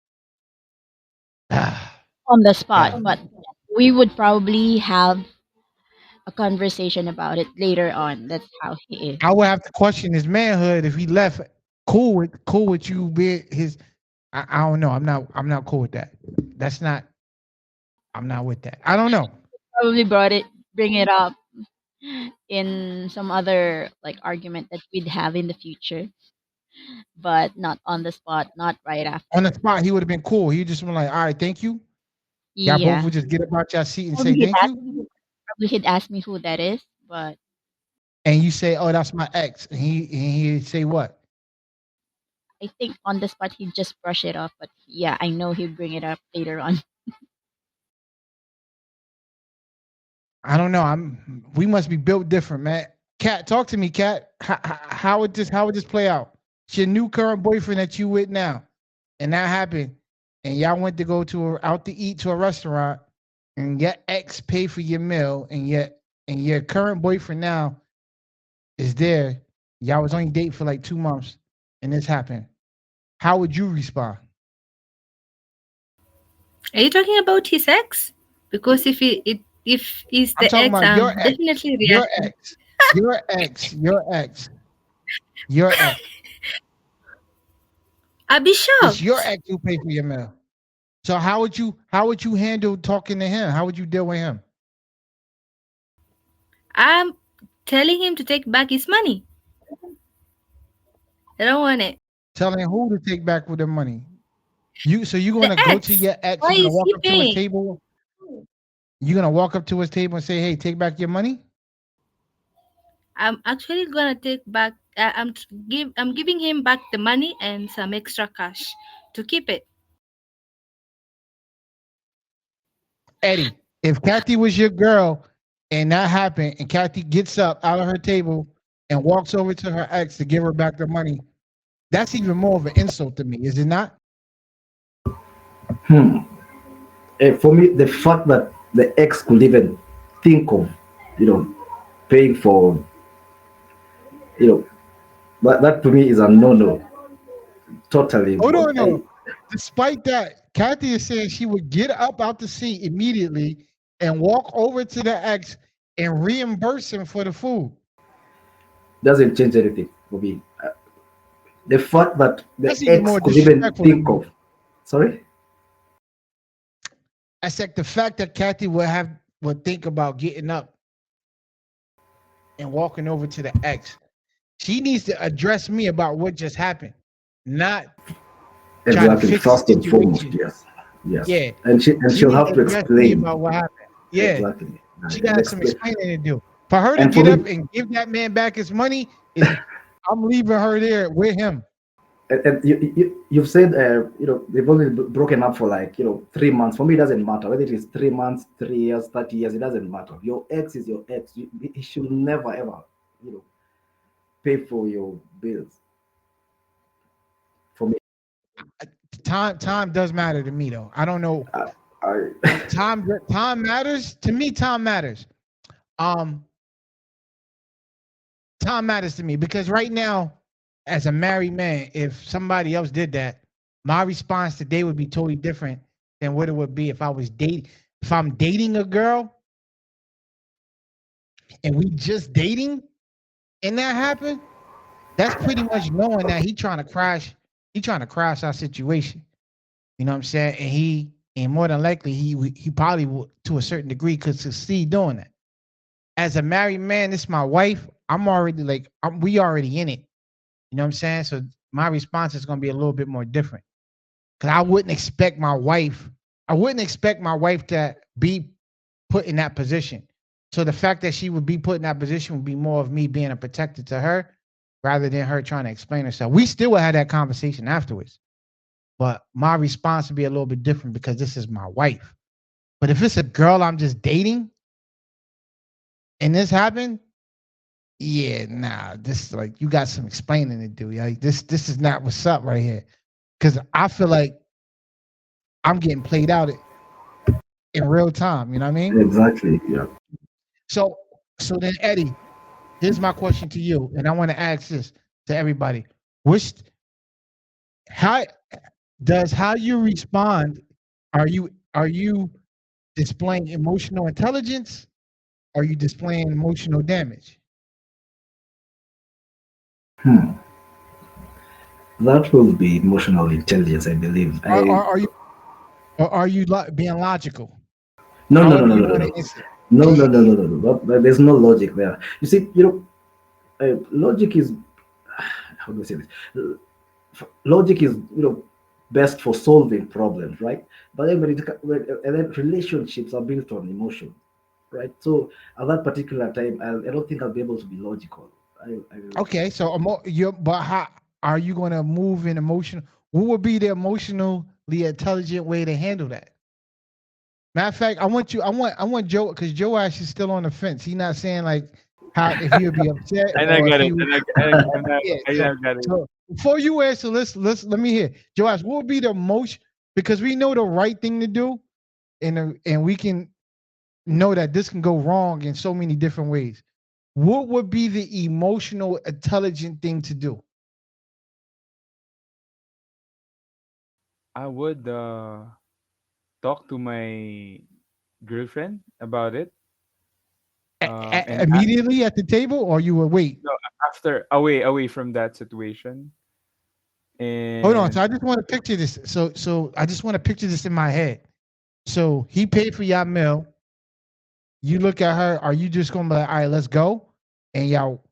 Ah, on the spot, God. but we would probably have a conversation about it later on. That's how he is. I would have to question his manhood if he left cool with you being his. I don't know. I'm not cool with that. That's not. I'm not with that. I don't know. Probably bring it up in some other like argument that we'd have in the future, but not on the spot, not right On the after. spot, he would have been cool. He just been like, "All right, thank you." Y'all both Yeah, would just get up out your seat and probably say he'd thank ask, you, probably he'd ask me who that is, but and you say, "Oh, that's my ex," and he'd say what? I think on the spot he'd just brush it off. But yeah, I know he'd bring it up later on. I don't know. We must be built different, man. Cat, talk to me, Cat. How would this play out? It's your new current boyfriend that you with now, and that happened, and y'all went to go out to eat to a restaurant, and your ex paid for your meal, and your current boyfriend now is there. Y'all was only dating for like 2 months, and this happened. How would you respond? Are you talking about his ex? Because if he's I'm the talking ex, about your I'm ex, definitely your reacting. ex, your ex, your ex, your ex. I'll be It's your shocked. ex who paid for your meal. So how would you handle talking to him? How would you deal with him? I'm telling him to take back his money. I don't want it. Telling who to take back with the money? You're The gonna go to ex. your ex. Why You're gonna is walk he up to his paying? table. You're gonna walk up to his table and say, "Hey, take back your money." I'm actually gonna take back. I'm giving him back the money and some extra cash to keep it. Eddie, if Kathy was your girl and that happened, and Kathy gets up out of her table and walks over to her ex to give her back the money, that's even more of an insult to me, is it not? Hmm. For me, the fact that the ex could even think of, you know, paying for, you know, that to me is a no-no. Totally. Hold on, I, no. Despite that, Kathy is saying she would get up out the seat immediately and walk over to the ex and reimburse him for the food. doesn't change anything for me. The fact that the That's even ex more could even disrespectful to think me. of, sorry, I said the fact that Kathy would think about getting up and walking over to the ex, she needs to address me about what just happened, not try to Exactly. fix the First and foremost, situation. yes, yes, Yeah, and she she'll needs have to to address me explain. about what happened. Yeah, Exactly, she and got some explain. explaining to do. For her to And for get up me, and give that man back his money is, I'm leaving her there with him. and you've said, they've only broken up for like, 3 months. For me, it doesn't matter whether it is 3 months, 3 years, 30 years. It doesn't matter. Your ex is your ex. He should never ever, you know, pay for your bills. For me, Time does matter to me though. I don't know. I Time matters to me. Time matters. Um, time matters to me because right now, as a married man, if somebody else did that, my response today would be totally different than what it would be if I was dating. If I'm dating a girl and we just dating and that happened, that's pretty much knowing that he trying to crash our situation. You know what I'm saying? And more than likely he probably would, to a certain degree, could succeed doing that. As a married man, this is my wife. I'm already like we already in it. You know what I'm saying? So my response is gonna be a little bit more different. Cause I wouldn't expect my wife to be put in that position. So the fact that she would be put in that position would be more of me being a protector to her rather than her trying to explain herself. We still would have that conversation afterwards. But my response would be a little bit different because this is my wife. But if it's a girl I'm just dating and this happened, yeah, nah, this like you got some explaining to do. Like this is not what's up right here. Cause I feel like I'm getting played out in real time. You know what I mean? exactly, yeah. So so then Eddie, here's my question to you, and I want to ask this to everybody. Which how how you respond? Are you displaying emotional intelligence? Are you displaying emotional damage? Hmm. That will be emotional intelligence, I believe. Are, I are, are you are you being logical? No, no, no, However no, you no, no, want no, to answer. no, no, no, no, no, no. There's no logic there. You see, logic is, how do I say this? Logic is, best for solving problems, right? But then and then relationships are built on emotion, right? So at that particular time, I don't think I'll be able to be logical. I Okay, so you but how are you going to move in emotional? What would be the emotionally intelligent way to handle that? Matter of fact, I want Joe because Joe Ash is still on the fence. He's not saying like how if he would be upset I or if got it. he would. Yeah. I So now got it. so before you answer, let me hear Joe Ash. What would be the most because we know the right thing to do, and we can know that this can go wrong in so many different ways. What would be the emotional intelligent thing to do? I would talk to my girlfriend about it. And Immediately at the table, or you will wait? no, after away from that situation. Hold on. And So I just want to picture this. So I just want to picture this in my head. So he paid for your meal. You look at her. Are you just gonna be like, all right, let's go, and y'all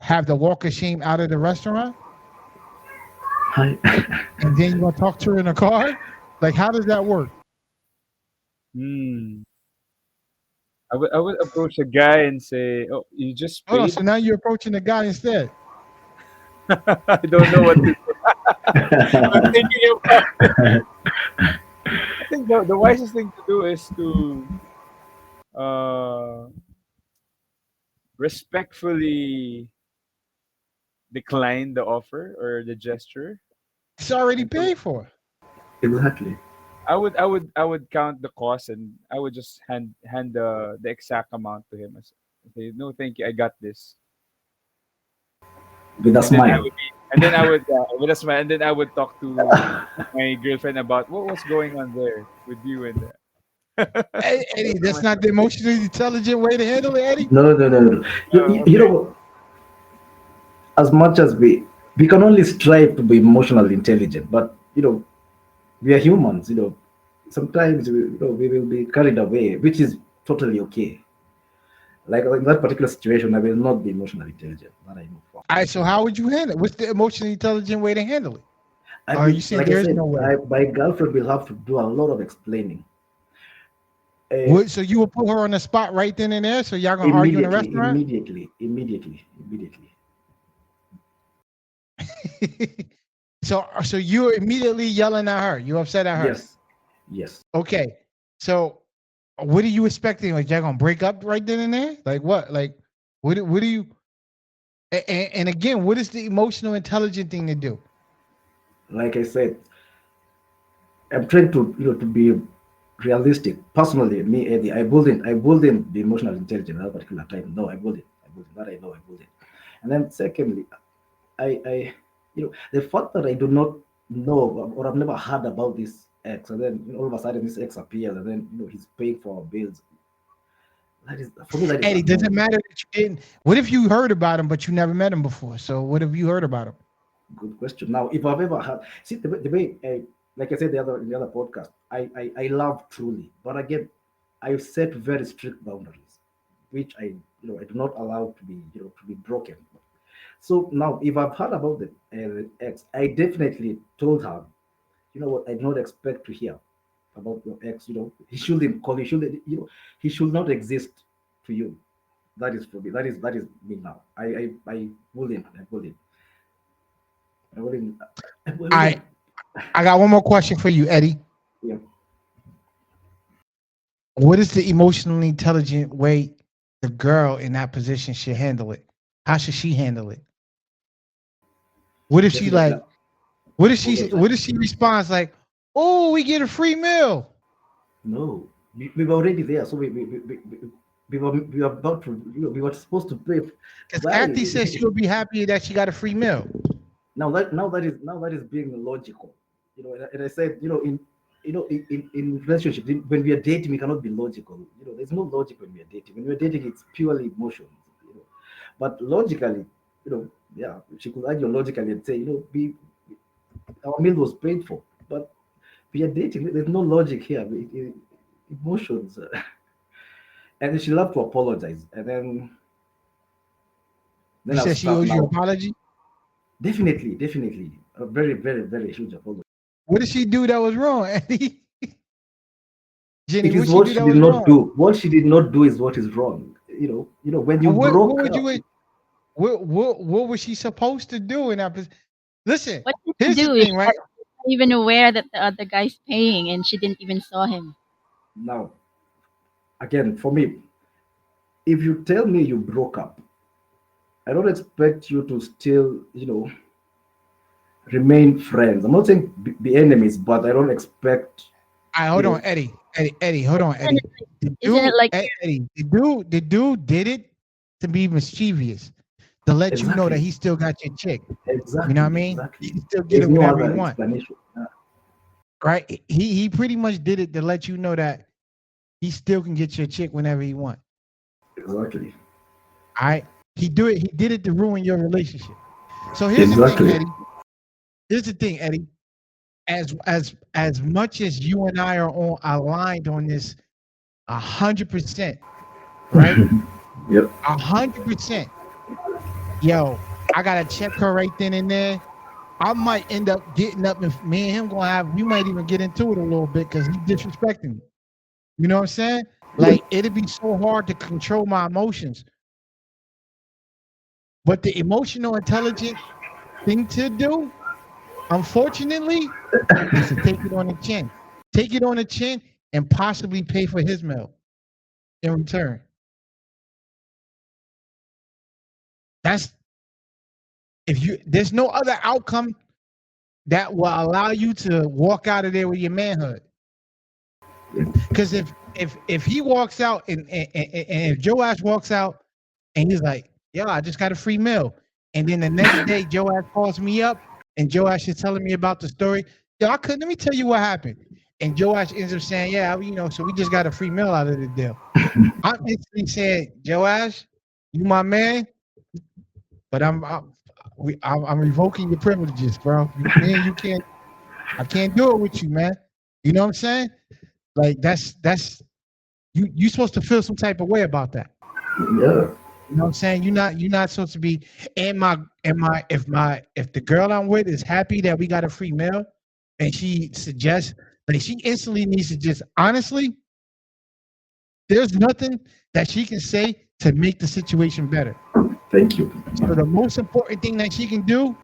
have the walk of shame out of the restaurant, I and then you're gonna talk to her in the car? Like, how does that work? hmm, I would approach a guy and say, "Oh, you just Hold on. paid." So now you're approaching the guy instead. I don't know what to do. I'm thinking about. I think the wisest thing to do is to uh, respectfully decline the offer or the gesture, It's already and to paid for. exactly. I would count the cost, and I would just hand the exact amount to him. Say, no, thank you, I got this. With a And then smile. I would with a smile, and then I would talk to my girlfriend about what was going on there with you and Hey, Eddie, that's not the emotionally intelligent way to handle it, Eddie. No, no, no, no, no. You okay. know, as much as we can only strive to be emotionally intelligent, but we are humans. sometimes we will be carried away, which is totally okay. Like in that particular situation, I will not be emotionally intelligent. That I know for. All right, so how would you handle it? What's the emotionally intelligent way to handle it? I Or are will, you saying like I there is said, no way? my girlfriend will have to do a lot of explaining. So you will put her on the spot right then and there? So y'all gonna argue in a Immediately, restaurant? immediately, immediately, immediately. So you're immediately yelling at her. You upset at her. Yes, yes. Okay. So what are you expecting? Like y'all gonna break up right then and there? Like what? Like what do you and again, what is the emotional intelligent thing to do? Like I said, I'm trying to to be realistic. Personally, me Eddie, I wouldn't be emotional intelligent at that particular time. No, I wouldn't. That I know I wouldn't. And then secondly, I the fact that I do not know or I've never heard about this ex, and then all of a sudden this ex appears, and then he's paying for our bills. That is for me. That is Eddie, does it annoying. matter that you didn't? What if you heard about him but you never met him before? So what have you heard about him? Good question. Now, if I've ever had, see the way, like I said in the other podcast, I love truly, but again, I set very strict boundaries, which I do not allow to be to be broken. So now, if I've heard about the ex, I definitely told her, you know what, I do not expect to hear about your ex. He shouldn't call. He shouldn't. He should not exist to you. That is for me. That is me now. I wouldn't. I wouldn't. I wouldn't. I I wouldn't. I got one more question for you, Eddie. Yeah. What is the emotionally intelligent way the girl in that position should handle it? How should she handle it? What if she Definitely. like? What if Hold she? on a What if second. she responds like, "Oh, we get a free meal"? No, we were already there. So we were about to, we were supposed to pay. Because Why? Kathy says she would be happy that she got a free meal. Now that is being logical. And I said, in relationship, when we are dating, we cannot be logical. There's no logic when we are dating. When we are dating, it's purely emotions. But logically, yeah, she could argue logically and say, our meal was paid for, but we are dating. There's no logic here. Emotions. And then she loved to apologize. And then You I'll said she start owes you an now. apology. Definitely. A very, very, very huge apology. What did she do that was wrong, Eddie? Jenny, It what is she what do she that did was not wrong? do. What she did not do is what is wrong. When you What broke would up, you? What was she supposed to do in that? Listen, What did she here's the do? Is thing, she right? not even aware that the other guy's paying and she didn't even saw him? now, again, for me, if you tell me you broke up, I don't expect you to still, remain friends. I'm not saying be enemies, but I don't expect, All right, you hold on, know, Eddie, hold on, Isn't Eddie. it, isn't it like Eddie, the dude did it to be mischievous, to let you know that exactly, he still got your chick. You know what I exactly, mean? He exactly. can still get There's it no whenever he other want, explanation. right? He pretty much did it to let you know that he still can get your chick whenever he want. Exactly, All right, He did it to ruin your relationship. So here's the thing, exactly. Eddie. Here's the thing, Eddie. As much as you and I are on aligned on this 100%, right? Yep. 100%. Yo, I gotta check her right then and there. I might end up getting up and me and him gonna have. We might even get into it a little bit because he's disrespecting me. You know what I'm saying? Yep. Like it'd be so hard to control my emotions. But the emotional intelligent thing to do, unfortunately, is to take it on the chin. Take it on the chin and possibly pay for his meal in return. That's if you there's no other outcome that will allow you to walk out of there with your manhood. Because if he walks out and if Joe Ash walks out and he's like, yo, I just got a free meal. And then the next day Joe Ash calls me up and Joe Ash is telling me about the story. Yo, I couldn't let me tell you what happened. And Joe Ash ends up saying, yeah, so we just got a free meal out of the deal. I'm instantly saying, Joe Ash, you my man, but I'm revoking your privileges, bro. Man, you can't I can't do it with you, man. You know what I'm saying? Like you're supposed to feel some type of way about that. Yeah. You know what I'm saying? You're not supposed to be. If the girl I'm with is happy that we got a free meal, and she suggests, like, she instantly needs to just honestly, there's nothing that she can say to make the situation better. Thank you. So the most important thing that she can do,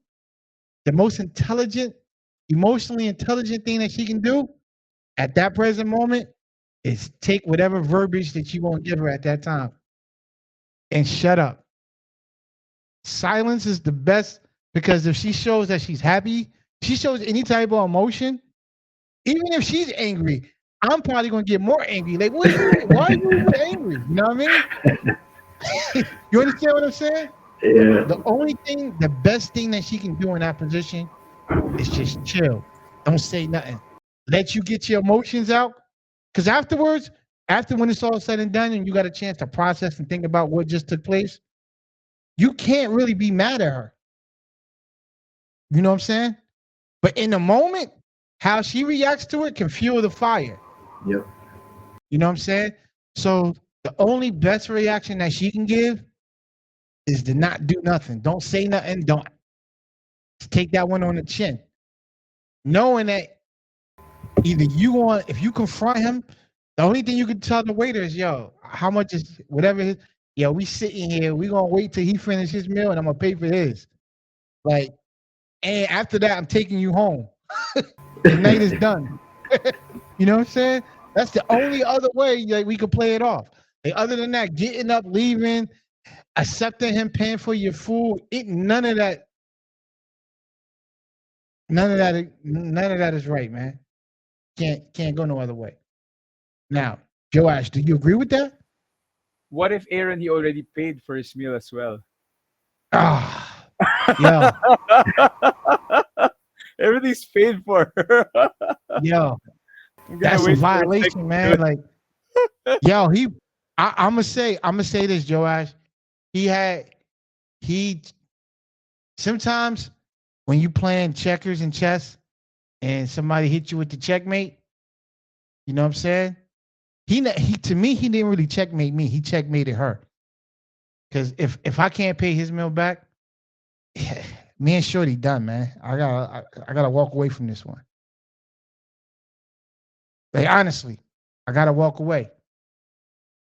the most intelligent, emotionally intelligent thing that she can do at that present moment is take whatever verbiage that you want to give her at that time and shut up. Silence is the best, because if she shows that she's happy, she shows any type of emotion, even if she's angry, I'm probably gonna get more angry. Like, what are you? Why are you even angry? You know what I mean? You understand what I'm saying? Yeah. The best thing that she can do in that position is just chill. Don't say nothing. Let you get your emotions out. Because afterwards, after when it's all said and done and you got a chance to process and think about what just took place, you can't really be mad at her. You know what I'm saying? But in the moment, how she reacts to it can fuel the fire. Yep. You know what I'm saying? So the only best reaction that she can give is to not do nothing. Don't say nothing. Don't take that one on the chin. Knowing that either if you confront him, the only thing you can tell the waiter is, yo, how much is whatever his, yo, we sitting here, we gonna wait till he finish his meal and I'm gonna pay for his. Like, and after that, I'm taking you home. The night is done. You know what I'm saying? That's the only other way like we could play it off. Like, other than that, getting up, leaving, accepting him paying for your food, none of that, none of that is right, man. Can't go no other way. Now, Joash, do you agree with that? What if Aaron he already paid for his meal as well? Ah, yo, Everything's paid for. yo, I'm gonna that's a wait for a violation, second. man. Like, yo, I'm gonna say this, Joash. He sometimes when you playing checkers and chess and somebody hit you with the checkmate, you know what I'm saying? He to me, he didn't really checkmate me. He checkmated her. Because if I can't pay his meal back, me and Shorty done, man. I gotta walk away from this one. Like, honestly, I gotta walk away.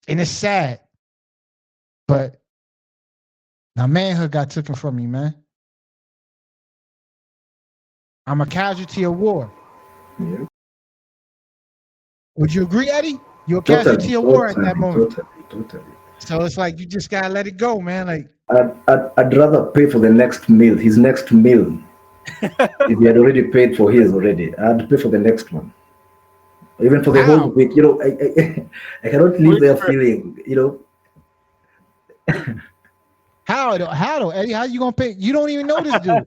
And it's sad, but my manhood got taken from me, man. I'm a casualty of war. Yeah. Would you agree, Eddie? You're a Totally. casualty of war at that Totally. moment. Totally. So it's like you just gotta let it go, man. Like, I'd rather pay for the next meal, his next meal. If he had already paid for his already, I'd pay for the next one. Even for the whole how? week. I cannot live Wait there for feeling, How though, Eddie? How you gonna pay? You don't even know this dude.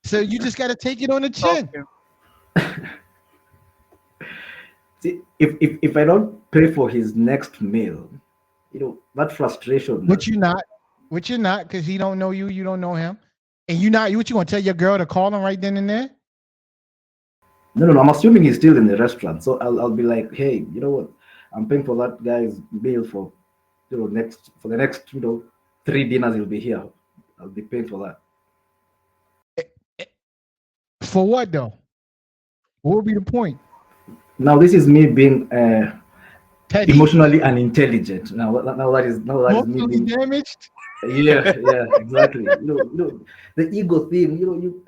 So you just gotta take it on the talk chin. him. see, if I don't pay for his next meal, that frustration. Which you not. Which you're not, because he don't know you, you don't know him. And what you gonna tell your girl to call him right then and there? No. I'm assuming he's still in the restaurant, so I'll be like, hey, you know what? I'm paying for that guy's meal for, the next, 3 dinners he'll be here. I'll be paying for that. For what though? What would be the point? Now this is me being Petty? emotionally unintelligent. Now that is me Emotionally being, damaged? yeah, exactly. The ego thing.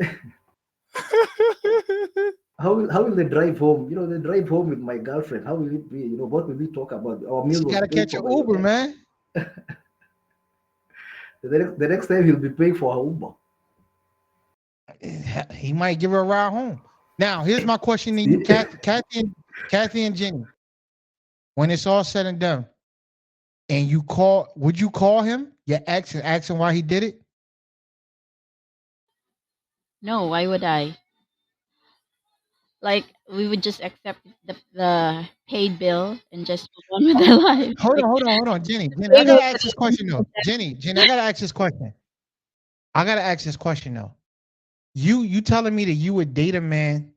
How will they drive home? They drive home with my girlfriend. How will it be? What will we talk about? Our meal She was gotta paid catch for an by your Uber, ex. man. The next time he'll be paying for her Uber. He might give her a ride home. Now, here's my question to you, See? Kathy and Jenny. When it's all said and done, and would you call him your ex and ask him why he did it? No, why would I? Like we would just accept the paid bill and just move on with our life. Like Hold on, Jenny. Jenny, I paying gotta over ask this question though. Jenny, I gotta ask this question. I gotta ask this question though. You telling me that you would date a man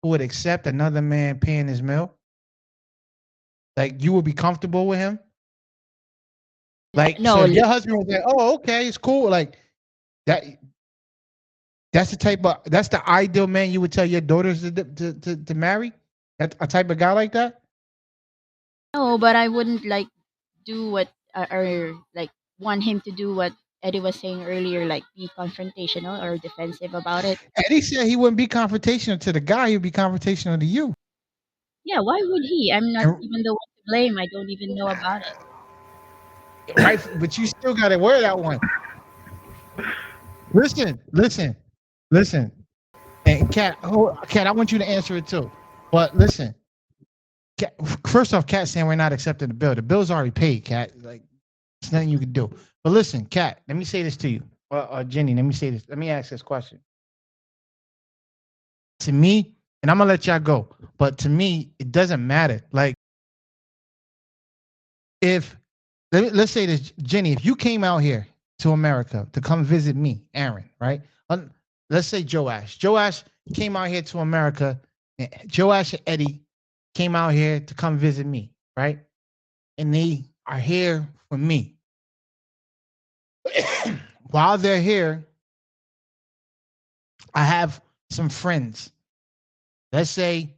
who would accept another man paying his meal? Like you would be comfortable with him? Like, so No, if your husband was like, oh, okay, it's cool, like that, that's the ideal man you would tell your daughters to marry? That a type of guy like that? no, but I wouldn't like do what or like want him to do what Eddie was saying earlier, like be confrontational or defensive about it. Eddie said he wouldn't be confrontational to the guy, he'd be confrontational to you. Yeah, why would he? I'm not And, even the one to blame. I don't even know about it. right, but you still gotta wear that one. Listen. And Kat, Kat, I want you to answer it too. But listen, Kat, first off, Kat saying we're not accepting the bill. The bill's already paid, Kat. Like, there's nothing you can do. But listen, Kat, let me say this to you. Jenny, let me say this. Let me ask this question. To me, and I'm gonna let y'all go, but to me, it doesn't matter. Like, if let's say this, Jenny, if you came out here to America to come visit me, Aaron, right? Let's say Joash. Joash came out here to America. Joash and Eddie came out here to come visit me, right? And they are here for me. While they're here, I have some friends. Let's say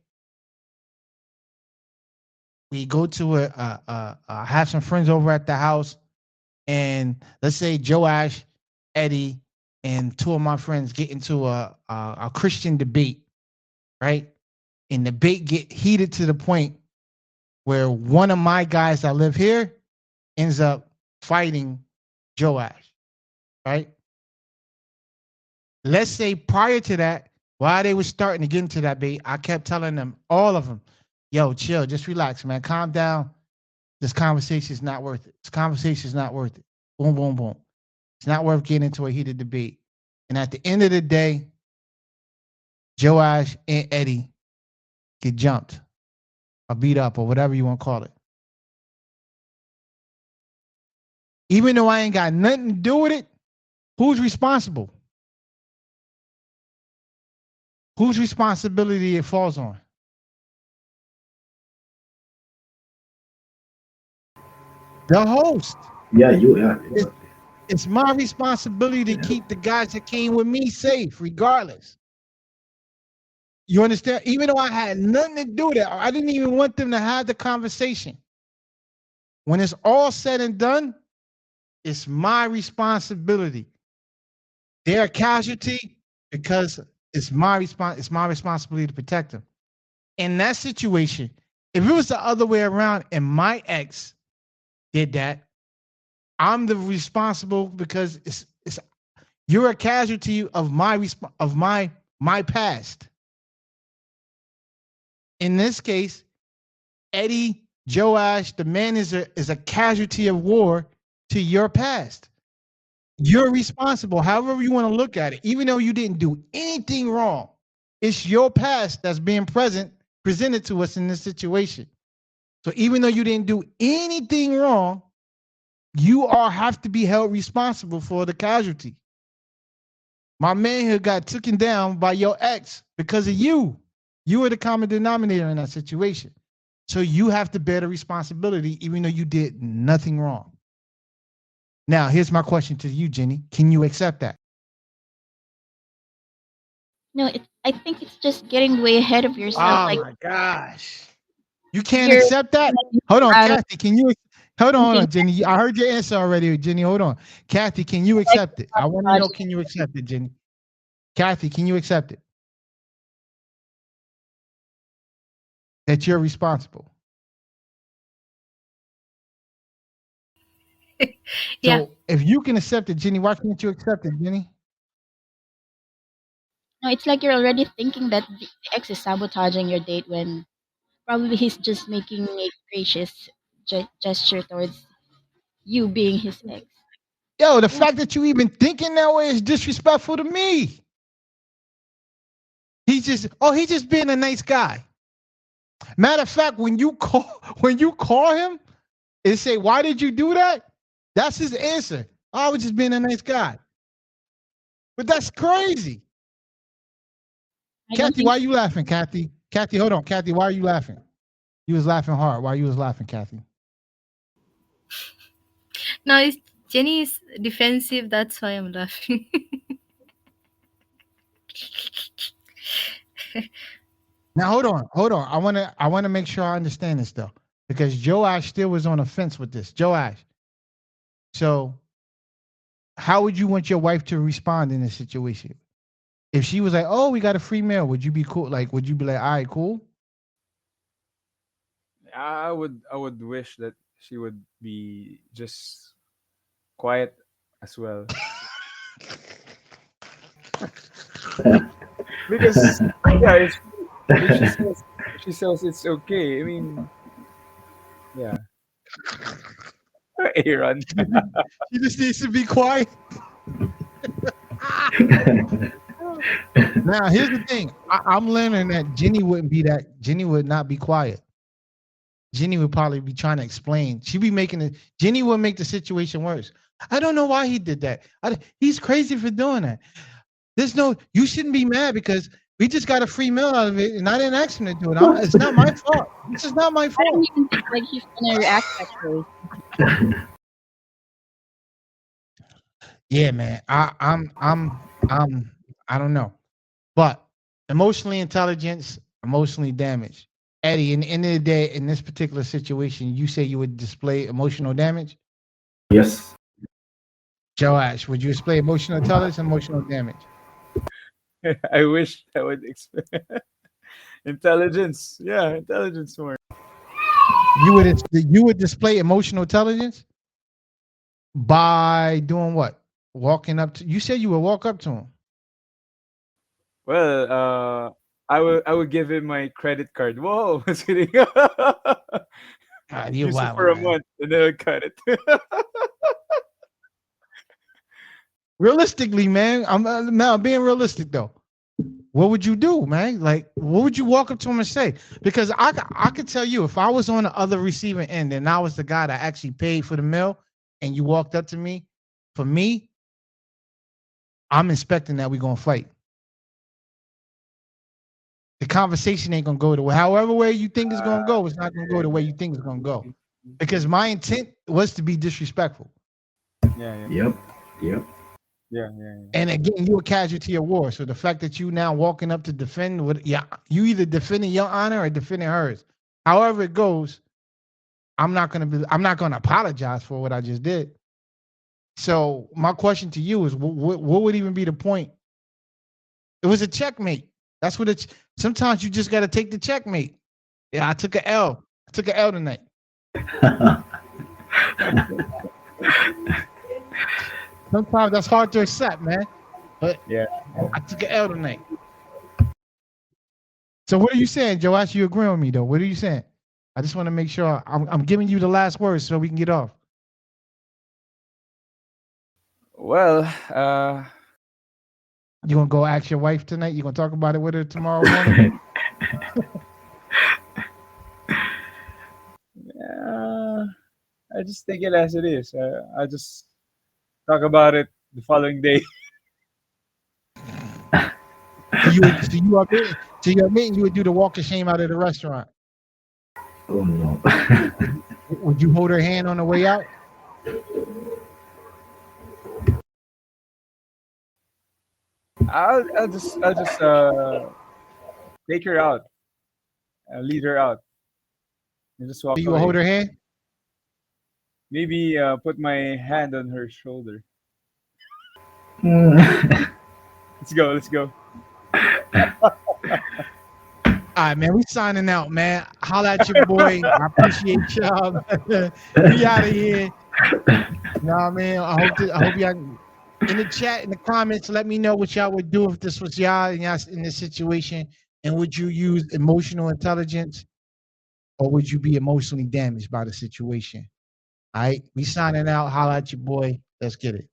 we go to I have some friends over at the house, and let's say Joash, Eddie, and two of my friends get into a Christian debate, right? And the debate get heated to the point where one of my guys that live here ends up fighting Joash, right? Let's say prior to that, while they were starting to get into that debate, I kept telling them, all of them, yo, chill, just relax, man, calm down. This conversation is not worth it. This conversation is not worth it. Boom, boom, boom. It's not worth getting into a heated debate. And at the end of the day, Joash and Eddie get jumped or beat up or whatever you want to call it. Even though I ain't got nothing to do with it, who's responsible? Whose responsibility it falls on? The host. Yeah, you. Yeah. It's my responsibility to keep the guys that came with me safe, regardless. You understand? Even though I had nothing to do with it, I didn't even want them to have the conversation. When it's all said and done, it's my responsibility. They're a casualty because it's my responsibility to protect them. In that situation, if it was the other way around and my ex did that, I'm the responsible because it's you're a casualty of my past. In this case, Eddie Joash, the man is a casualty of war to your past. You're responsible, however you want to look at it, even though you didn't do anything wrong. It's your past that's being presented to us in this situation. So even though you didn't do anything wrong, you all have to be held responsible for the casualty. My manhood got taken down by your ex because of you. You were the common denominator in that situation. So you have to bear the responsibility even though you did nothing wrong. Now, here's my question to you, Jenny. Can you accept that? No, I think it's just getting way ahead of yourself. Oh Like my gosh. You can't you're accept that? like, Hold on, out of Kathy. Can you hold thinking on, Jenny? I heard your answer already, Jenny. Hold on. Kathy, can you like accept it? I want to know, logic. can you accept it, Jenny? Kathy, can you accept it? That you're responsible. Yeah. So if you can accept it, Jenny, why can't you accept it, Jenny? No, it's like you're already thinking that the ex is sabotaging your date when probably he's just making a gracious gesture towards you being his ex. Yo, the Yeah. fact that you even thinking that way is disrespectful to me. He's just being a nice guy. Matter of fact, when you call him and say, why did you do that? That's his answer. I was just being a nice guy. But that's crazy. I don't Kathy, think why are you laughing, Kathy? Kathy, hold on. Kathy, why are you laughing? You was laughing hard. Why you was laughing, Kathy? No, it's Jenny is defensive. That's why I'm laughing. Now hold on. I wanna make sure I understand this though, because Joash still was on the fence with this. Joash. So, how would you want your wife to respond in this situation? If she was like, "Oh, we got a free meal," would you be cool? Like, would you be like, "All right, cool"? I would wish that she would be just quiet as well. Because yeah, if she says it's okay. I mean, yeah. Aaron. She just needs to be quiet. Now, here's the thing. I'm learning that Jenny wouldn't be that. Jenny would not be quiet. Jenny would probably be trying to explain. She'd be making it. Jenny would make the situation worse. I don't know why he did that. He's crazy for doing that. There's no. You shouldn't be mad because we just got a free meal out of it, and I didn't ask him to do it. It's not my fault. This is not my I fault. don't even think like he's gonna react that way. Yeah, man. I don't know. But emotionally intelligence, emotionally damaged. Eddie, in the end of the day, in this particular situation, you say you would display emotional damage. Yes. Joash, would you display emotional intelligence, emotional damage? I wish I would intelligence. Yeah, intelligence more. You would display emotional intelligence by doing what? Walking up to. You said you would walk up to him. Well, I would give him my credit card. Whoa, just kidding. You Use it wild, for a man. month and then I cut it. Realistically, man, I'm being realistic though. What would you do, man? Like, what would you walk up to him and say? Because I could tell you, if I was on the other receiving end and I was the guy that actually paid for the meal, and you walked up to me, for me, I'm expecting that we're gonna fight. The conversation ain't gonna go the way, however way you think it's gonna go. It's not gonna go the way you think it's gonna go, because my intent was to be disrespectful. Yeah. Yep. Yep. Yeah. And again, you're a casualty of war. So the fact that you now walking up to defend, you either defending your honor or defending hers. However it goes, I'm not gonna apologize for what I just did. So my question to you is, what would even be the point? It was a checkmate. That's what it's. Sometimes you just got to take the checkmate. Yeah, I took an L. I took an L tonight. Sometimes that's hard to accept, man. But Yeah. I took an L tonight. So what are you saying, Joash? You agree with me though? What are you saying? I just want to make sure I'm giving you the last words so we can get off. Well, You gonna go ask your wife tonight? You gonna talk about it with her tomorrow morning? I just take it as it is. I just talk about it the following day. So you admit you would do the walk of shame out of the restaurant. Oh no. Would you hold her hand on the way out? I'll just take her out, lead her out, and just walk Do you away. hold her hand? Maybe put my hand on her shoulder. Let's go. Let's go. All right, man. We signing out, man. Holla at your boy. I appreciate y'all. We out of here. You know what I mean? I hope y'all in the chat, in the comments, let me know what y'all would do if this was y'all and y'all in this situation. And would you use emotional intelligence, or would you be emotionally damaged by the situation? All right. We signing out. Holla at your boy. Let's get it.